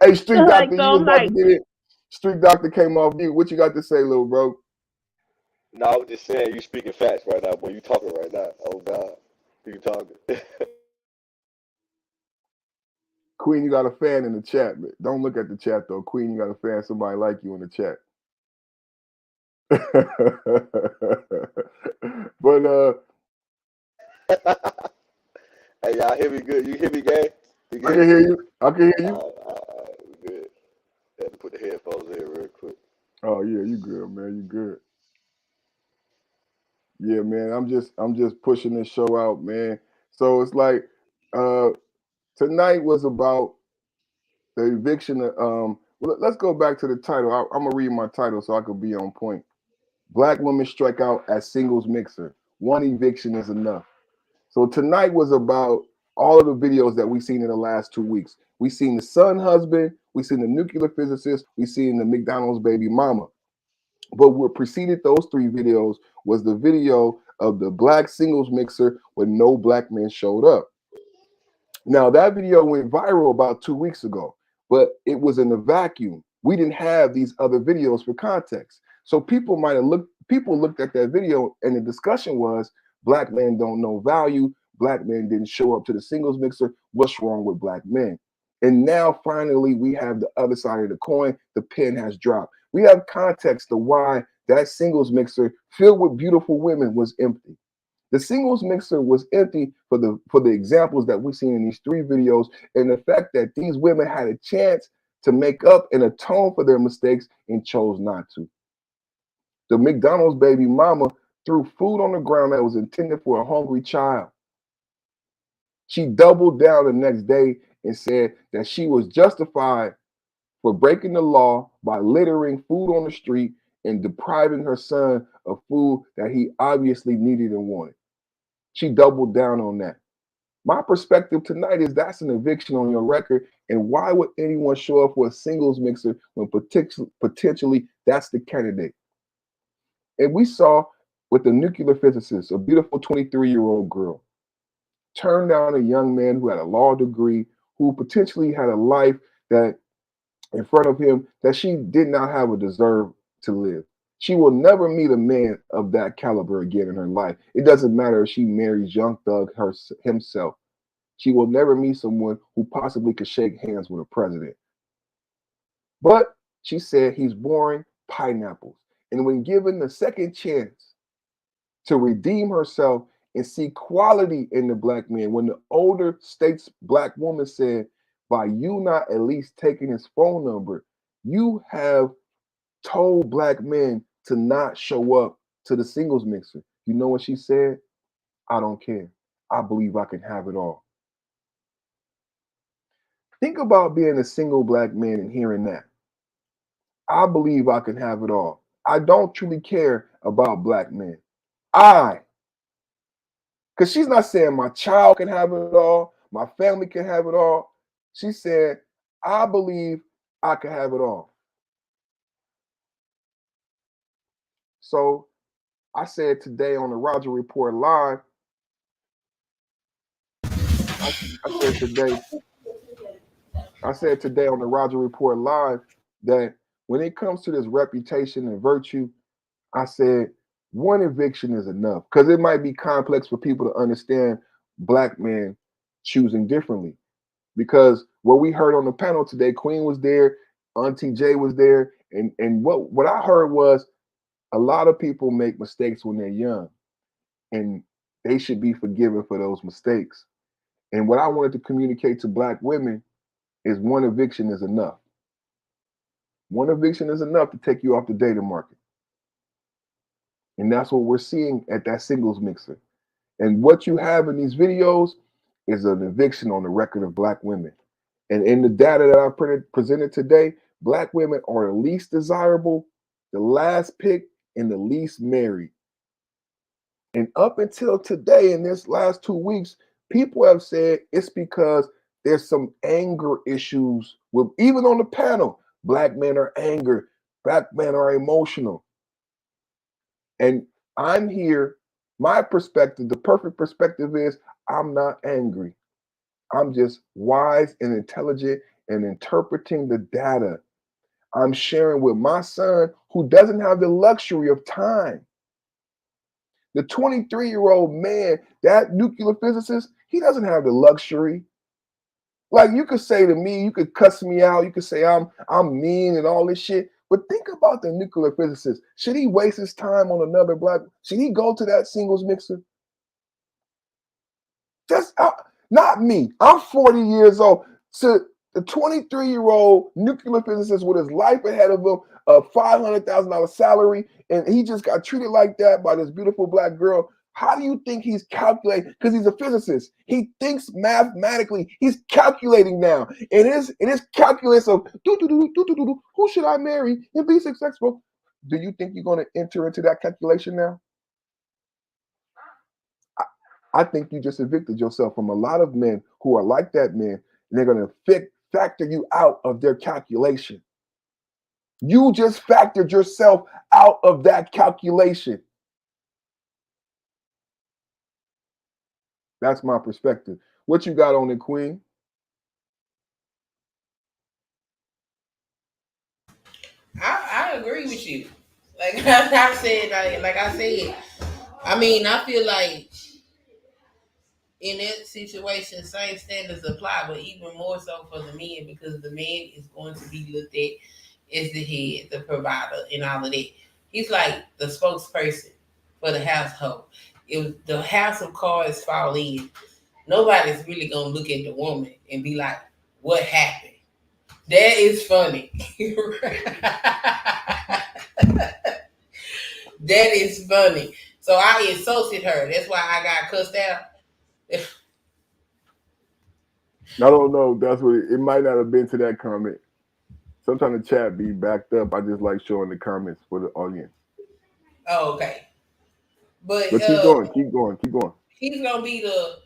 Hey, Street Doctor, you was about to get it. Street Doctor came off mute. What you got to say, little bro? No, I was just saying, you speaking facts right now, boy. You talking right now. Oh God, you talking. Queen, you got a fan in the chat. Don't look at the chat though. Queen, you got a fan. Somebody like you in the chat. But hey, y'all hear me good? You hear me, gang? I can hear you. I can hear you. Good. I had to put the headphones in real quick. Oh yeah, you good, man. You good. Yeah, man. I'm just pushing this show out, man. So it's like tonight was about the eviction. Let's go back to the title. I'm gonna read my title so I could be on point. Black women strike out as singles mixer. One eviction is enough. So tonight was about all of the videos that we've seen in the last 2 weeks. We seen the son husband, we seen the nuclear physicist, we seen the McDonald's baby mama. But what preceded those 3 videos was the video of the black singles mixer when no black men showed up. Now that video went viral about 2 weeks ago, but it was in a vacuum. We didn't have these other videos for context. So people looked at that video and the discussion was black men don't know value, black men didn't show up to the singles mixer, what's wrong with black men? And now finally we have the other side of the coin, the pen has dropped. We have context to why that singles mixer filled with beautiful women was empty. The singles mixer was empty for the examples that we've seen in these 3 videos, and the fact that these women had a chance to make up and atone for their mistakes and chose not to. The McDonald's baby mama threw food on the ground that was intended for a hungry child. She doubled down the next day and said that she was justified for breaking the law by littering food on the street and depriving her son of food that he obviously needed and wanted. She doubled down on that. My perspective tonight is that's an eviction on your record. And why would anyone show up for a singles mixer when potentially that's the candidate? And we saw with the nuclear physicist, a beautiful 23-year-old girl, turn down a young man who had a law degree, who potentially had a life that in front of him that she did not have a deserve to live. She will never meet a man of that caliber again in her life. It doesn't matter if she marries Young Thug himself. She will never meet someone who possibly could shake hands with a president. But she said he's boring pineapples. And when given the second chance to redeem herself and see quality in the black man, when the older state's black woman said, by you not at least taking his phone number, you have told black men to not show up to the singles mixer. You know what she said? I don't care. I believe I can have it all. Think about being a single black man and hearing that. I believe I can have it all. I don't truly care about black men. Because she's not saying my child can have it all, my family can have it all. She said, I believe I can have it all. So I said today on the Roger Report Live, I said today on the Roger Report Live that when it comes to this reputation and virtue, I said one eviction is enough because it might be complex for people to understand black men choosing differently. Because what we heard on the panel today, Queen was there, Auntie J was there, and what I heard was a lot of people make mistakes when they're young, and they should be forgiven for those mistakes. And what I wanted to communicate to black women is one eviction is enough. One eviction is enough to take you off the dating market. And that's what we're seeing at that singles mixer. And what you have in these videos is an eviction on the record of black women. And in the data that I presented today, black women are the least desirable, the last pick, and the least married. And up until today, in this last 2 weeks, people have said it's because there's some anger issues with, even on the panel, black men are angry, black men are emotional. And I'm here, my perspective, the perfect perspective is I'm not angry. I'm just wise and intelligent and interpreting the data. I'm sharing with my son who doesn't have the luxury of time. The 23-year-old man, that nuclear physicist, he doesn't have the luxury. Like you could say to me, you could cuss me out, you could say I'm mean and all this shit. But think about the nuclear physicist. Should he waste his time on another black? Should he go to that singles mixer? Just not me. I'm 40 years old. So the 23-year-old nuclear physicist with his life ahead of him, a $500,000 salary, and he just got treated like that by this beautiful black girl. How do you think he's calculating? Because he's a physicist. He thinks mathematically. He's calculating now. In his calculus of who should I marry and be successful? Do you think you're going to enter into that calculation now? I think you just evicted yourself from a lot of men who are like that man, and they're going to factor you out of their calculation. You just factored yourself out of that calculation. That's my perspective. What you got on it, Queen? I agree with you. Like I said, I mean, I feel like in that situation, same standards apply, but even more so for the men, because the man is going to be looked at as the head, the provider, and all of that. He's like the spokesperson for the household. If the house of cards fall in, nobody's really gonna look at the woman and be like, "What happened?" That is funny. That is funny. So I insulted her. That's why I got cussed out. I don't know. That's what it might not have been to that comment. Sometimes the chat be backed up. I just like showing the comments for the audience. Oh, okay. But keep going. He's gonna be the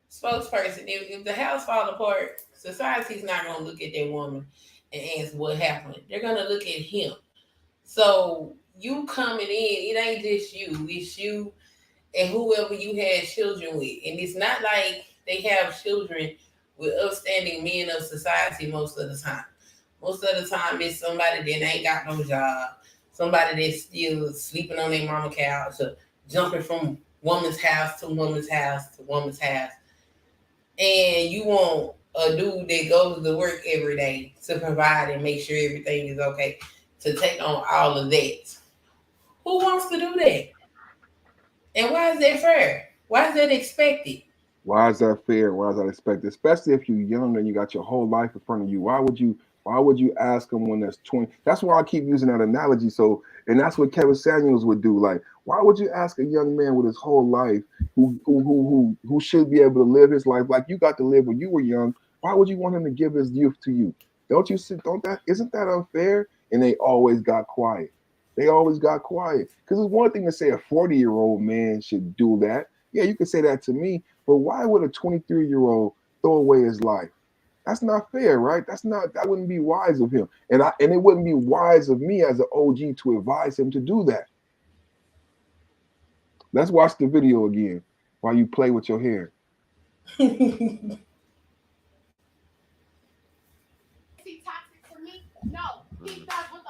spokesperson. If the house falls apart, society's not gonna look at that woman and ask what happened. They're gonna look at him. So you coming in, it ain't just you. It's you and whoever you had children with. And it's not like they have children with upstanding men of society most of the time. Most of the time, it's somebody that ain't got no job, somebody that's still sleeping on their mama couch, or jumping from woman's house to woman's house to woman's house. And you want a dude that goes to work every day to provide and make sure everything is okay, to take on all of that. Who wants to do that? And why is that fair? Why is that expected? Why is that fair? Why is that expected? Especially if you're young and you got your whole life in front of you. Why would you ask them when there's 20? That's why I keep using that analogy. So, and that's what Kevin Samuels would do. Like, why would you ask a young man with his whole life who should be able to live his life like you got to live when you were young? Why would you want him to give his youth to you? Isn't that unfair? And they always got quiet. Because it's one thing to say a 40-year-old man should do that. Yeah, you could say that to me, but why would a 23-year-old throw away his life? That's not fair, right? That wouldn't be wise of him. And it wouldn't be wise of me as an OG to advise him to do that. Let's watch the video again while you play with your hair. Is he toxic to me? No. He does what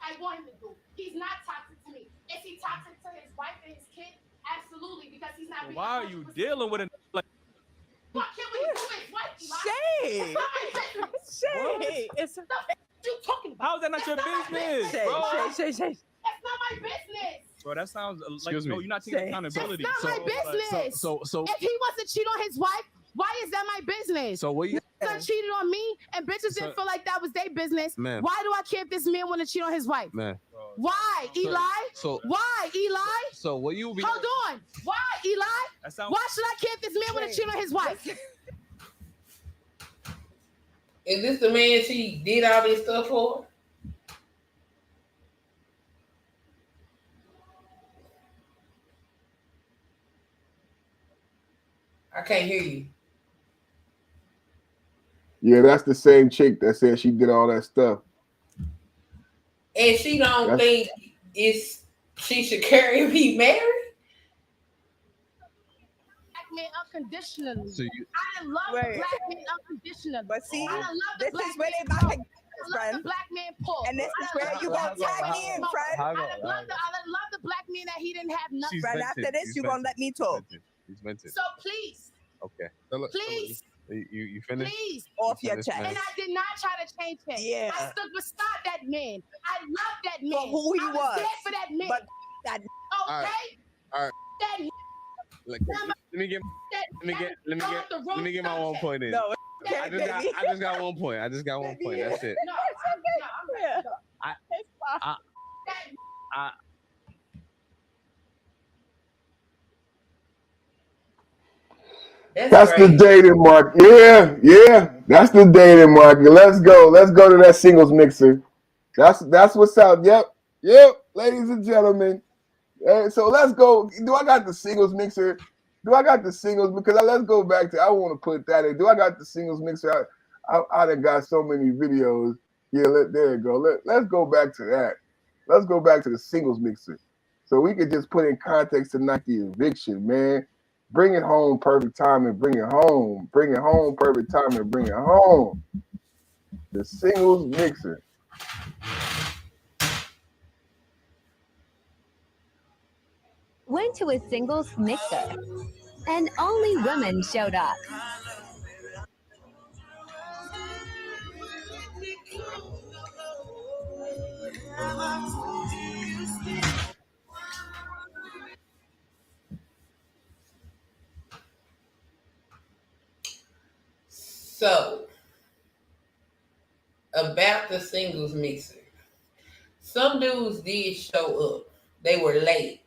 I want him to do. He's not toxic to me. Is he toxic to his wife and his kid? Absolutely, because he's not. Why are you dealing with a like? What can we do his wife? Shay. It's you talking about? How is that not your business, bro? Shay. That's not my business. Bro, that sounds like Excuse me. no, you're not taking accountability. That's not my business. So if he wants to cheat on his wife, why is that my business? So what you son cheated on me and bitches didn't feel like that was their business. Man. Why do I care if this man want to cheat on his wife? Man. Why, Eli? Why, Eli? So what you be Hold on. Why, Eli? Why should I care if this man want to cheat on his wife? Is this the man she did all this stuff for? I can't hear you. Yeah, that's the same chick that said she did all that stuff. And she don't think she should carry and be married? Black men unconditionally. So I love the black men unconditionally. But see, I love the this black is where man they back pull. I love the black man pull. And this is where you gonna tag me in, friend. I love the black man that he didn't have nothing. Friend, after this, you gonna let me talk. He's vented. So please. Okay. Please. You finished? Please. Off your chest. And I did not try to change him. Yeah. I stood beside that man. I love that man. For who he I was there for that man. But that. Okay. All right. That. Let me get my 1 point in. No. I just got 1 point. That's it. No, I'm That's the dating market. Yeah. That's the dating market. Let's go to that singles mixer. That's what's up. Yep. ladies and gentlemen. So let's go. Do I got the singles mixer? Do I got the singles? Because let's go back to. I want to put that in. Do I got the singles mixer? I done got so many videos. Yeah, there you go. Let's go back to that. Let's go back to the singles mixer. So we could just put in context tonight the eviction, man. Bring it home, perfect time, and bring it home. Bring it home, perfect time, and bring it home. The singles mixer. Went to a singles mixer, and only women showed up. So, about the singles mixer, some dudes did show up. They were late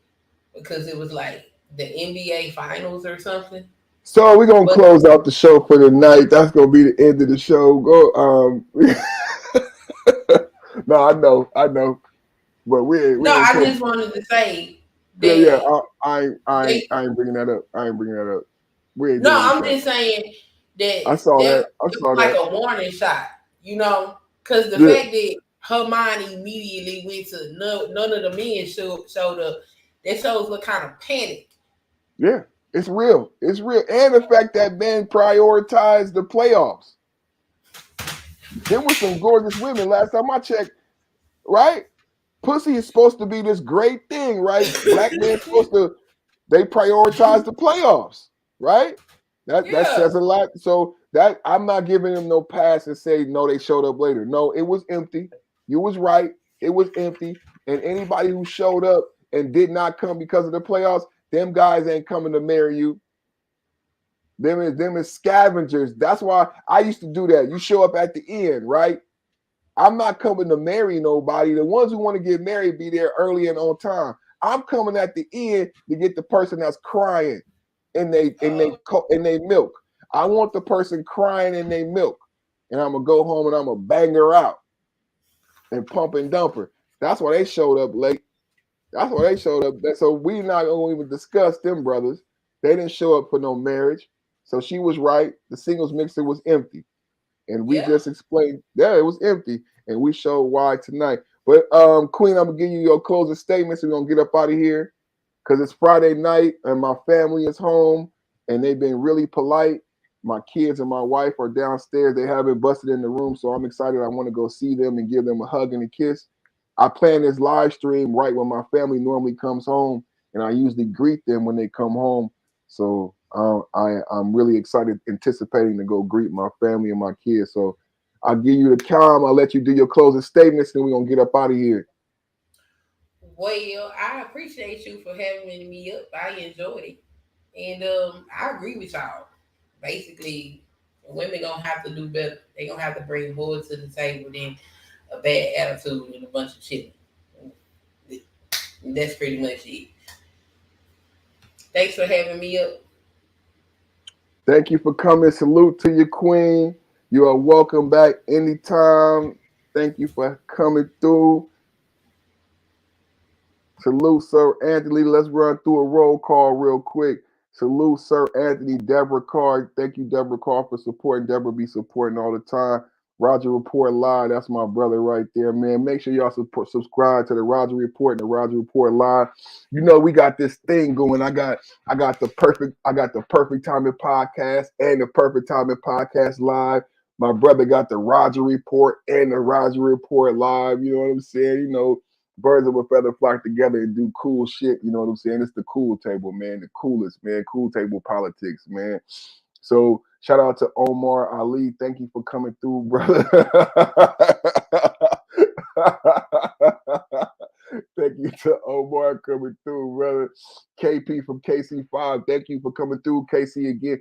because it was like the NBA finals or something. So we're gonna close out the show for the night. That's gonna be the end of the show. Go. No, I know, but we ain't. I just wanted to say that. Yeah. I ain't bringing that up. We ain't. No, I'm just saying that. I saw that. Like a warning shot, because the fact that her mind immediately went to none of the men showed up. That shows what kind of panic. Yeah, it's real. It's real, and the fact that men prioritized the playoffs. There were some gorgeous women last time I checked. Right? Pussy is supposed to be this great thing, right? Black men supposed to. They prioritize the playoffs, right? That says a lot. So that I'm not giving them no pass and say no, they showed up later. No, it was empty. You was right. It was empty. And anybody who showed up and did not come because of the playoffs, them guys ain't coming to marry you. Them is scavengers. That's why I used to do that. You show up at the end, right? I'm not coming to marry nobody. The ones who want to get married be there early and on time. I'm coming at the end to get the person that's crying in they milk. I want the person crying in their milk, and I'm gonna go home and I'm gonna bang her out and pump and dump her. That's why they showed up late. That's why they showed up. So we not gonna even discuss them brothers. They didn't show up for no marriage. So she was right. The singles mixer was empty. And we just explained, it was empty. And we showed why tonight. But Queen, I'm gonna give you your closing statements. We're gonna get up out of here because it's Friday night and my family is home and they've been really polite. My kids and my wife are downstairs. They haven't busted in the room, so I'm excited. I want to go see them and give them a hug and a kiss. I plan this live stream right when my family normally comes home, and I usually greet them when they come home. So I'm really excited, anticipating to go greet my family and my kids. So I'll give you the calm. I'll let you do your closing statements, and we're going to get up out of here. Well, I appreciate you for having me up. I enjoyed it. And I agree with y'all. Basically, women going to have to do better. They're going to have to bring more to the table than a bad attitude and a bunch of shit. That's pretty much it. Thanks for having me up. Thank you for coming. Salute to your queen. You are welcome back anytime. Thank you for coming through. Salute, Sir Anthony. Let's run through a roll call real quick. Salute, Sir Anthony. Deborah Carr. Thank you, Deborah Carr, for supporting. Deborah be supporting all the time. Roger Report Live. That's my brother right there, man. Make sure y'all subscribe to the Roger Report and the Roger Report Live. You know we got this thing going. I got the Perfect Timing Podcast and the Perfect Timing Podcast Live. My brother got the Roger Report and the Roger Report Live. You know what I'm saying? You know, birds of a feather flock together and do cool shit. You know what I'm saying? It's the cool table, man. The coolest, man. Cool table politics, man. So shout out to Omar Ali. Thank you for coming through, brother. Thank you to Omar coming through, brother. KP from KC5. Thank you for coming through, KC again.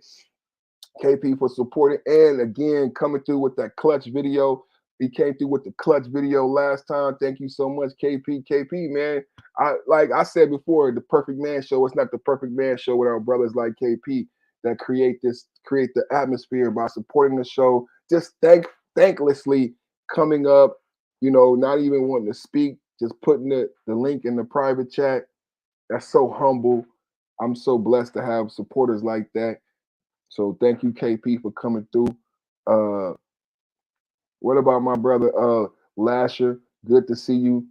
KP for supporting and again coming through with that clutch video. He came through with the clutch video last time. Thank you so much, KP. KP, man. Like I said before, the Perfect Man Show. It's not the Perfect Man Show without brothers like KP that create the atmosphere by supporting the show. Just thanklessly coming up, you know, not even wanting to speak, just putting the link in the private chat. That's so humble. I'm so blessed to have supporters like that. So thank you, KP, for coming through. What about my brother Lasher? Good to see you.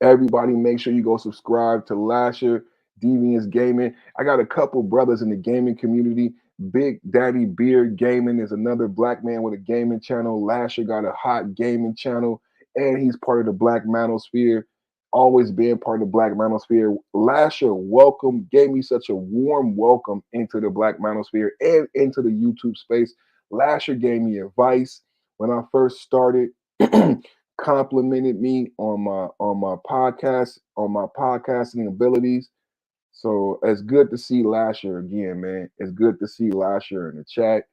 Everybody, make sure you go subscribe to Lasher Deviance Gaming. I got a couple brothers in the gaming community. Big Daddy Beard Gaming is another black man with a gaming channel. Lasher got a hot gaming channel, and he's part of the Black Manosphere. Always been part of the Black Manosphere. Lasher gave me such a warm welcome into the Black Manosphere and into the YouTube space. Lasher gave me advice when I first started. Complimented me on my podcast, on my podcasting abilities. So it's good to see Lasher again, man. It's good to see Lasher in the chat.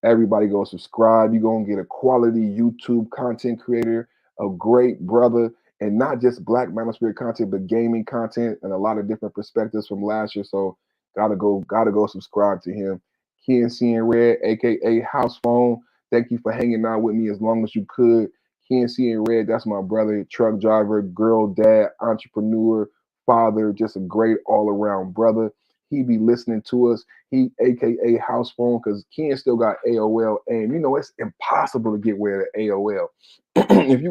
Everybody go subscribe. You're going to get a quality YouTube content creator, a great brother, and not just Black Manosphere content, but gaming content and a lot of different perspectives from Lasher. So gotta go subscribe to him. KNC in Red, aka House Phone. Thank you for hanging out with me as long as you could. KNC in Red, that's my brother, truck driver, girl dad, entrepreneur, father, just a great all-around brother. He be listening to us. He, aka House Phone, because Ken still got AOL AIM. You know, it's impossible to get rid of AOL.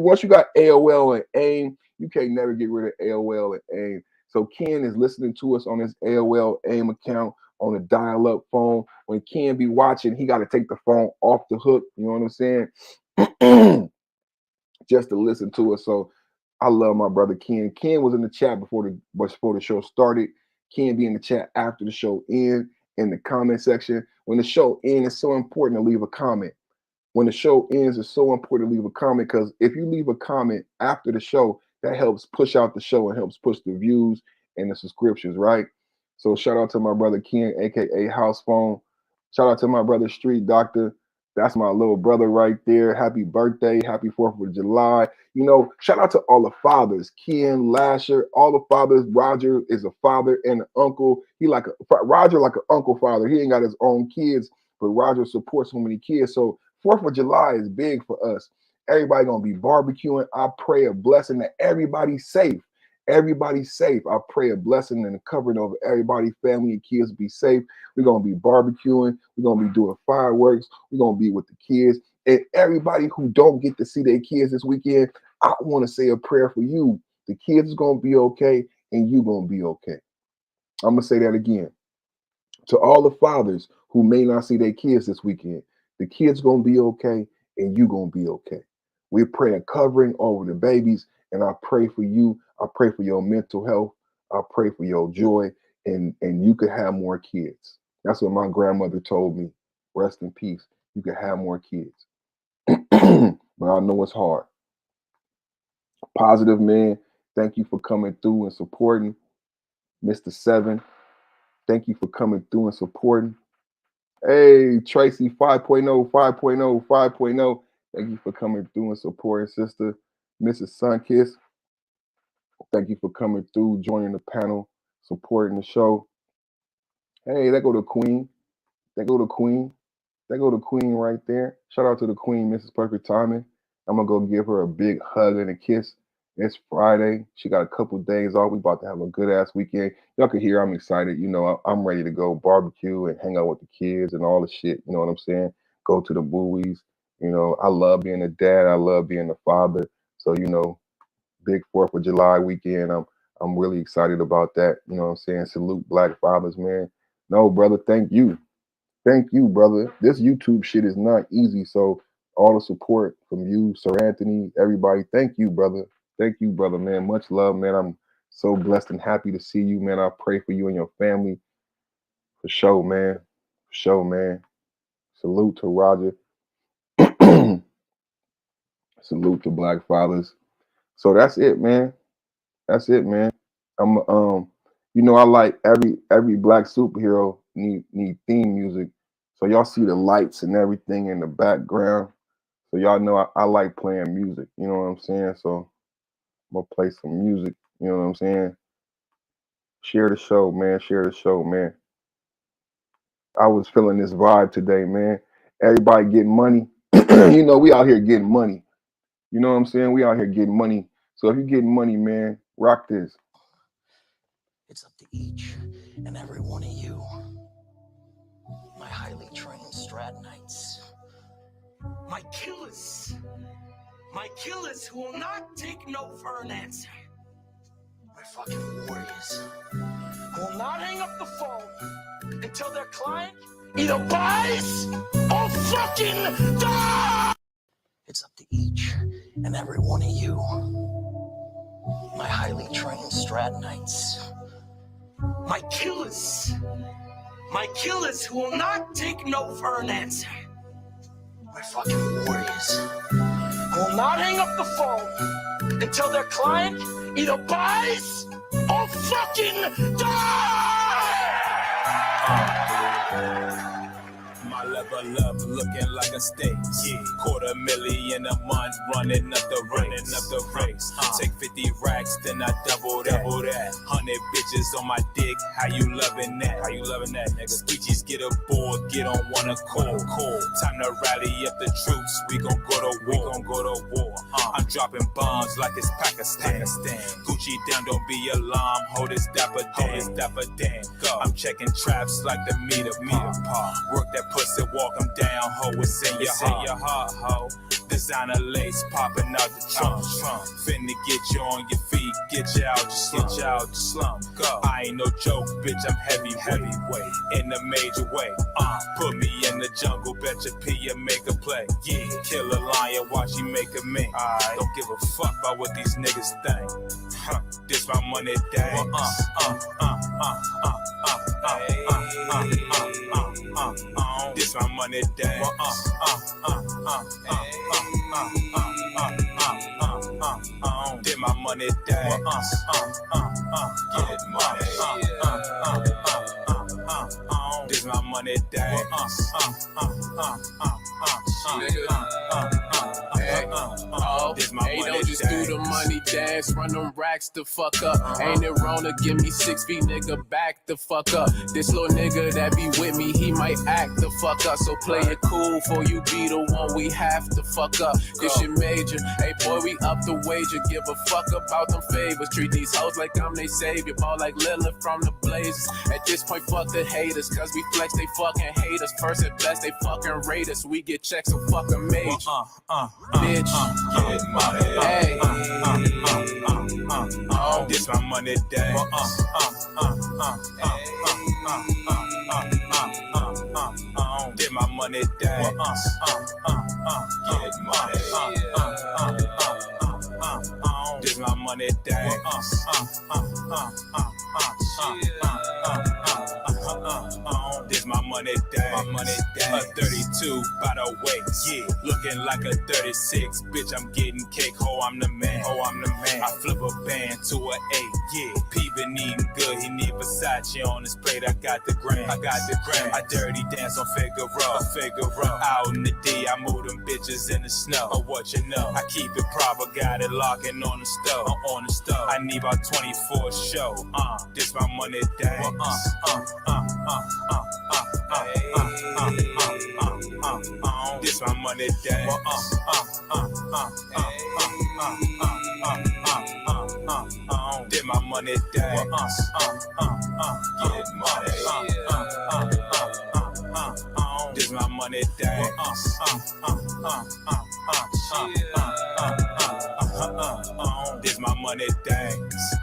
Once you got AOL and AIM, you can't never get rid of AOL and AIM. So Ken is listening to us on his AOL AIM account on a dial-up phone. When Ken be watching, he got to take the phone off the hook. You know what I'm saying? Just to listen to us. So I love my brother Ken. Ken was in the chat before the show started. Ken be in the chat after the show end in the comment section. When the show ends, it's so important to leave a comment. When the show ends, it's so important to leave a comment, because if you leave a comment after the show, that helps push out the show and helps push the views and the subscriptions, right? So shout out to my brother Ken, aka House Phone. Shout out to my brother Street Doctor. That's my little brother right there. Happy birthday. Happy 4th of July. You know, shout out to all the fathers. Ken, Lasher, all the fathers. Roger is a father and an uncle. Roger like an uncle father. He ain't got his own kids, but Roger supports so many kids. So 4th of July is big for us. Everybody gonna be barbecuing. I pray a blessing that everybody's safe. Everybody's safe. I pray a blessing and a covering over everybody, family and kids be safe. We're gonna be barbecuing. We're gonna be doing fireworks. We're gonna be with the kids. And everybody who don't get to see their kids this weekend, I want to say a prayer for you. The kids is gonna be okay, and you gonna be okay. I'm gonna say that again. To all the fathers who may not see their kids this weekend, the kids gonna be okay, and you gonna be okay. We pray a covering over the babies, and I pray for you. I pray for your mental health. I pray for your joy, and you could have more kids. That's what my grandmother told me. Rest in peace. You could have more kids. But I know it's hard. Positive man, thank you for coming through and supporting. Mr. Seven, thank you for coming through and supporting. Hey, Tracy 5.0, 5.0, 5.0. Thank you for coming through and supporting, sister. Mrs. Sunkiss, thank you for coming through, joining the panel, supporting the show. Hey, there go the Queen. There go the Queen. There go the Queen right there. Shout out to the Queen, Mrs. Perfect Timing. I'm going to go give her a big hug and a kiss. It's Friday. She got a couple days off. We about to have a good-ass weekend. Y'all can hear I'm excited. You know, I'm ready to go barbecue and hang out with the kids and all the shit. You know what I'm saying? Go to the movies. You know, I love being a dad. I love being a father. So, you know, big 4th of July weekend. I'm really excited about that. You know what I'm saying? Salute Black fathers, man. No, brother, thank you. Thank you, brother. This YouTube shit is not easy. So all the support from you, Sir Anthony, everybody, thank you, brother. Thank you, brother, man. Much love, man. I'm so blessed and happy to see you, man. I pray for you and your family. For sure, man. For sure, man. Salute to Roger. Salute to Black fathers. So that's it, man. That's it, man. I'm you know, I like every Black superhero need theme music. So y'all see the lights and everything in the background. So y'all know I like playing music. You know what I'm saying? So I'm gonna play some music. You know what I'm saying? Share the show, man. Share the show, man. I was feeling this vibe today, man. Everybody getting money. You know, we out here getting money. You know what I'm saying? We out here getting money. So if you're getting money, man, rock this. It's up to each and every one of you, my highly trained Stratonites, my killers who will not take no for an answer, my fucking warriors who will not hang up the phone until their client either buys or fucking dies. It's up to each and every one of you, my highly trained Stratonites, my killers who will not take no for an answer, my fucking warriors who will not hang up the phone until their client either buys or fucking dies. My level up, looking like a stage. Yeah. $250,000 a month, running up the race. Take 50 racks, then I double that. 100 bitches on my dick. How you loving that? Nigga? Squeegees get aboard, get on one accord. Time to rally up the troops. We gon' go to war. I'm dropping bombs like it's Pakistan. Gucci down, don't be alarmed. Hold this dapper Dan. Go. I'm checking traps like the meter part. Work that pussy, walk them down, ho. It's in your heart, ho. Designer lace popping out the trunk. Finna get you on your feet, get you out the slum. Go. I ain't no joke, bitch, I'm heavyweight. In a major way. Put me in the jungle, bet your P and make a play. Yeah, kill a lion, watch he make a mink. Don't give a fuck about what these niggas think. This my money dance. This my money dance. Did my money dance. Get money. This my money dance. Hey, don't just do the money dance, run them racks the fuck up. Ain't it wrong to give me 6 feet, nigga, back the fuck up. This little nigga that be with me, he might act the fuck up. So play it cool for you be the one we have to fuck up. This shit major, hey boy, we up the wager. Give a fuck about them favors. Treat these hoes like I'm they savior. Ball like Lillard from the Blazers. At this point, fuck the haters, cause we flex, they fucking hate us. First at best, they fucking rate us. We get checks, so fucking major. Bitch, get money. Hey, this my money dance. Did my money dance. Get money. This my money dance. This my money dance. A 32 by the way, yeah. Looking like a 36, bitch. I'm getting cake, ho. I'm the man. I flip a band to an 8, yeah. P been eating good, he need Versace on his plate. I got the gram. I dirty dance on Figaro. Out in the D, I move them bitches in the snow. Oh, what you know? I keep it proper, got it locking on the stove. I need about 24 show. This my money dance. This my money dance. Did my money dance. Get money. This my money dance. This my money dance.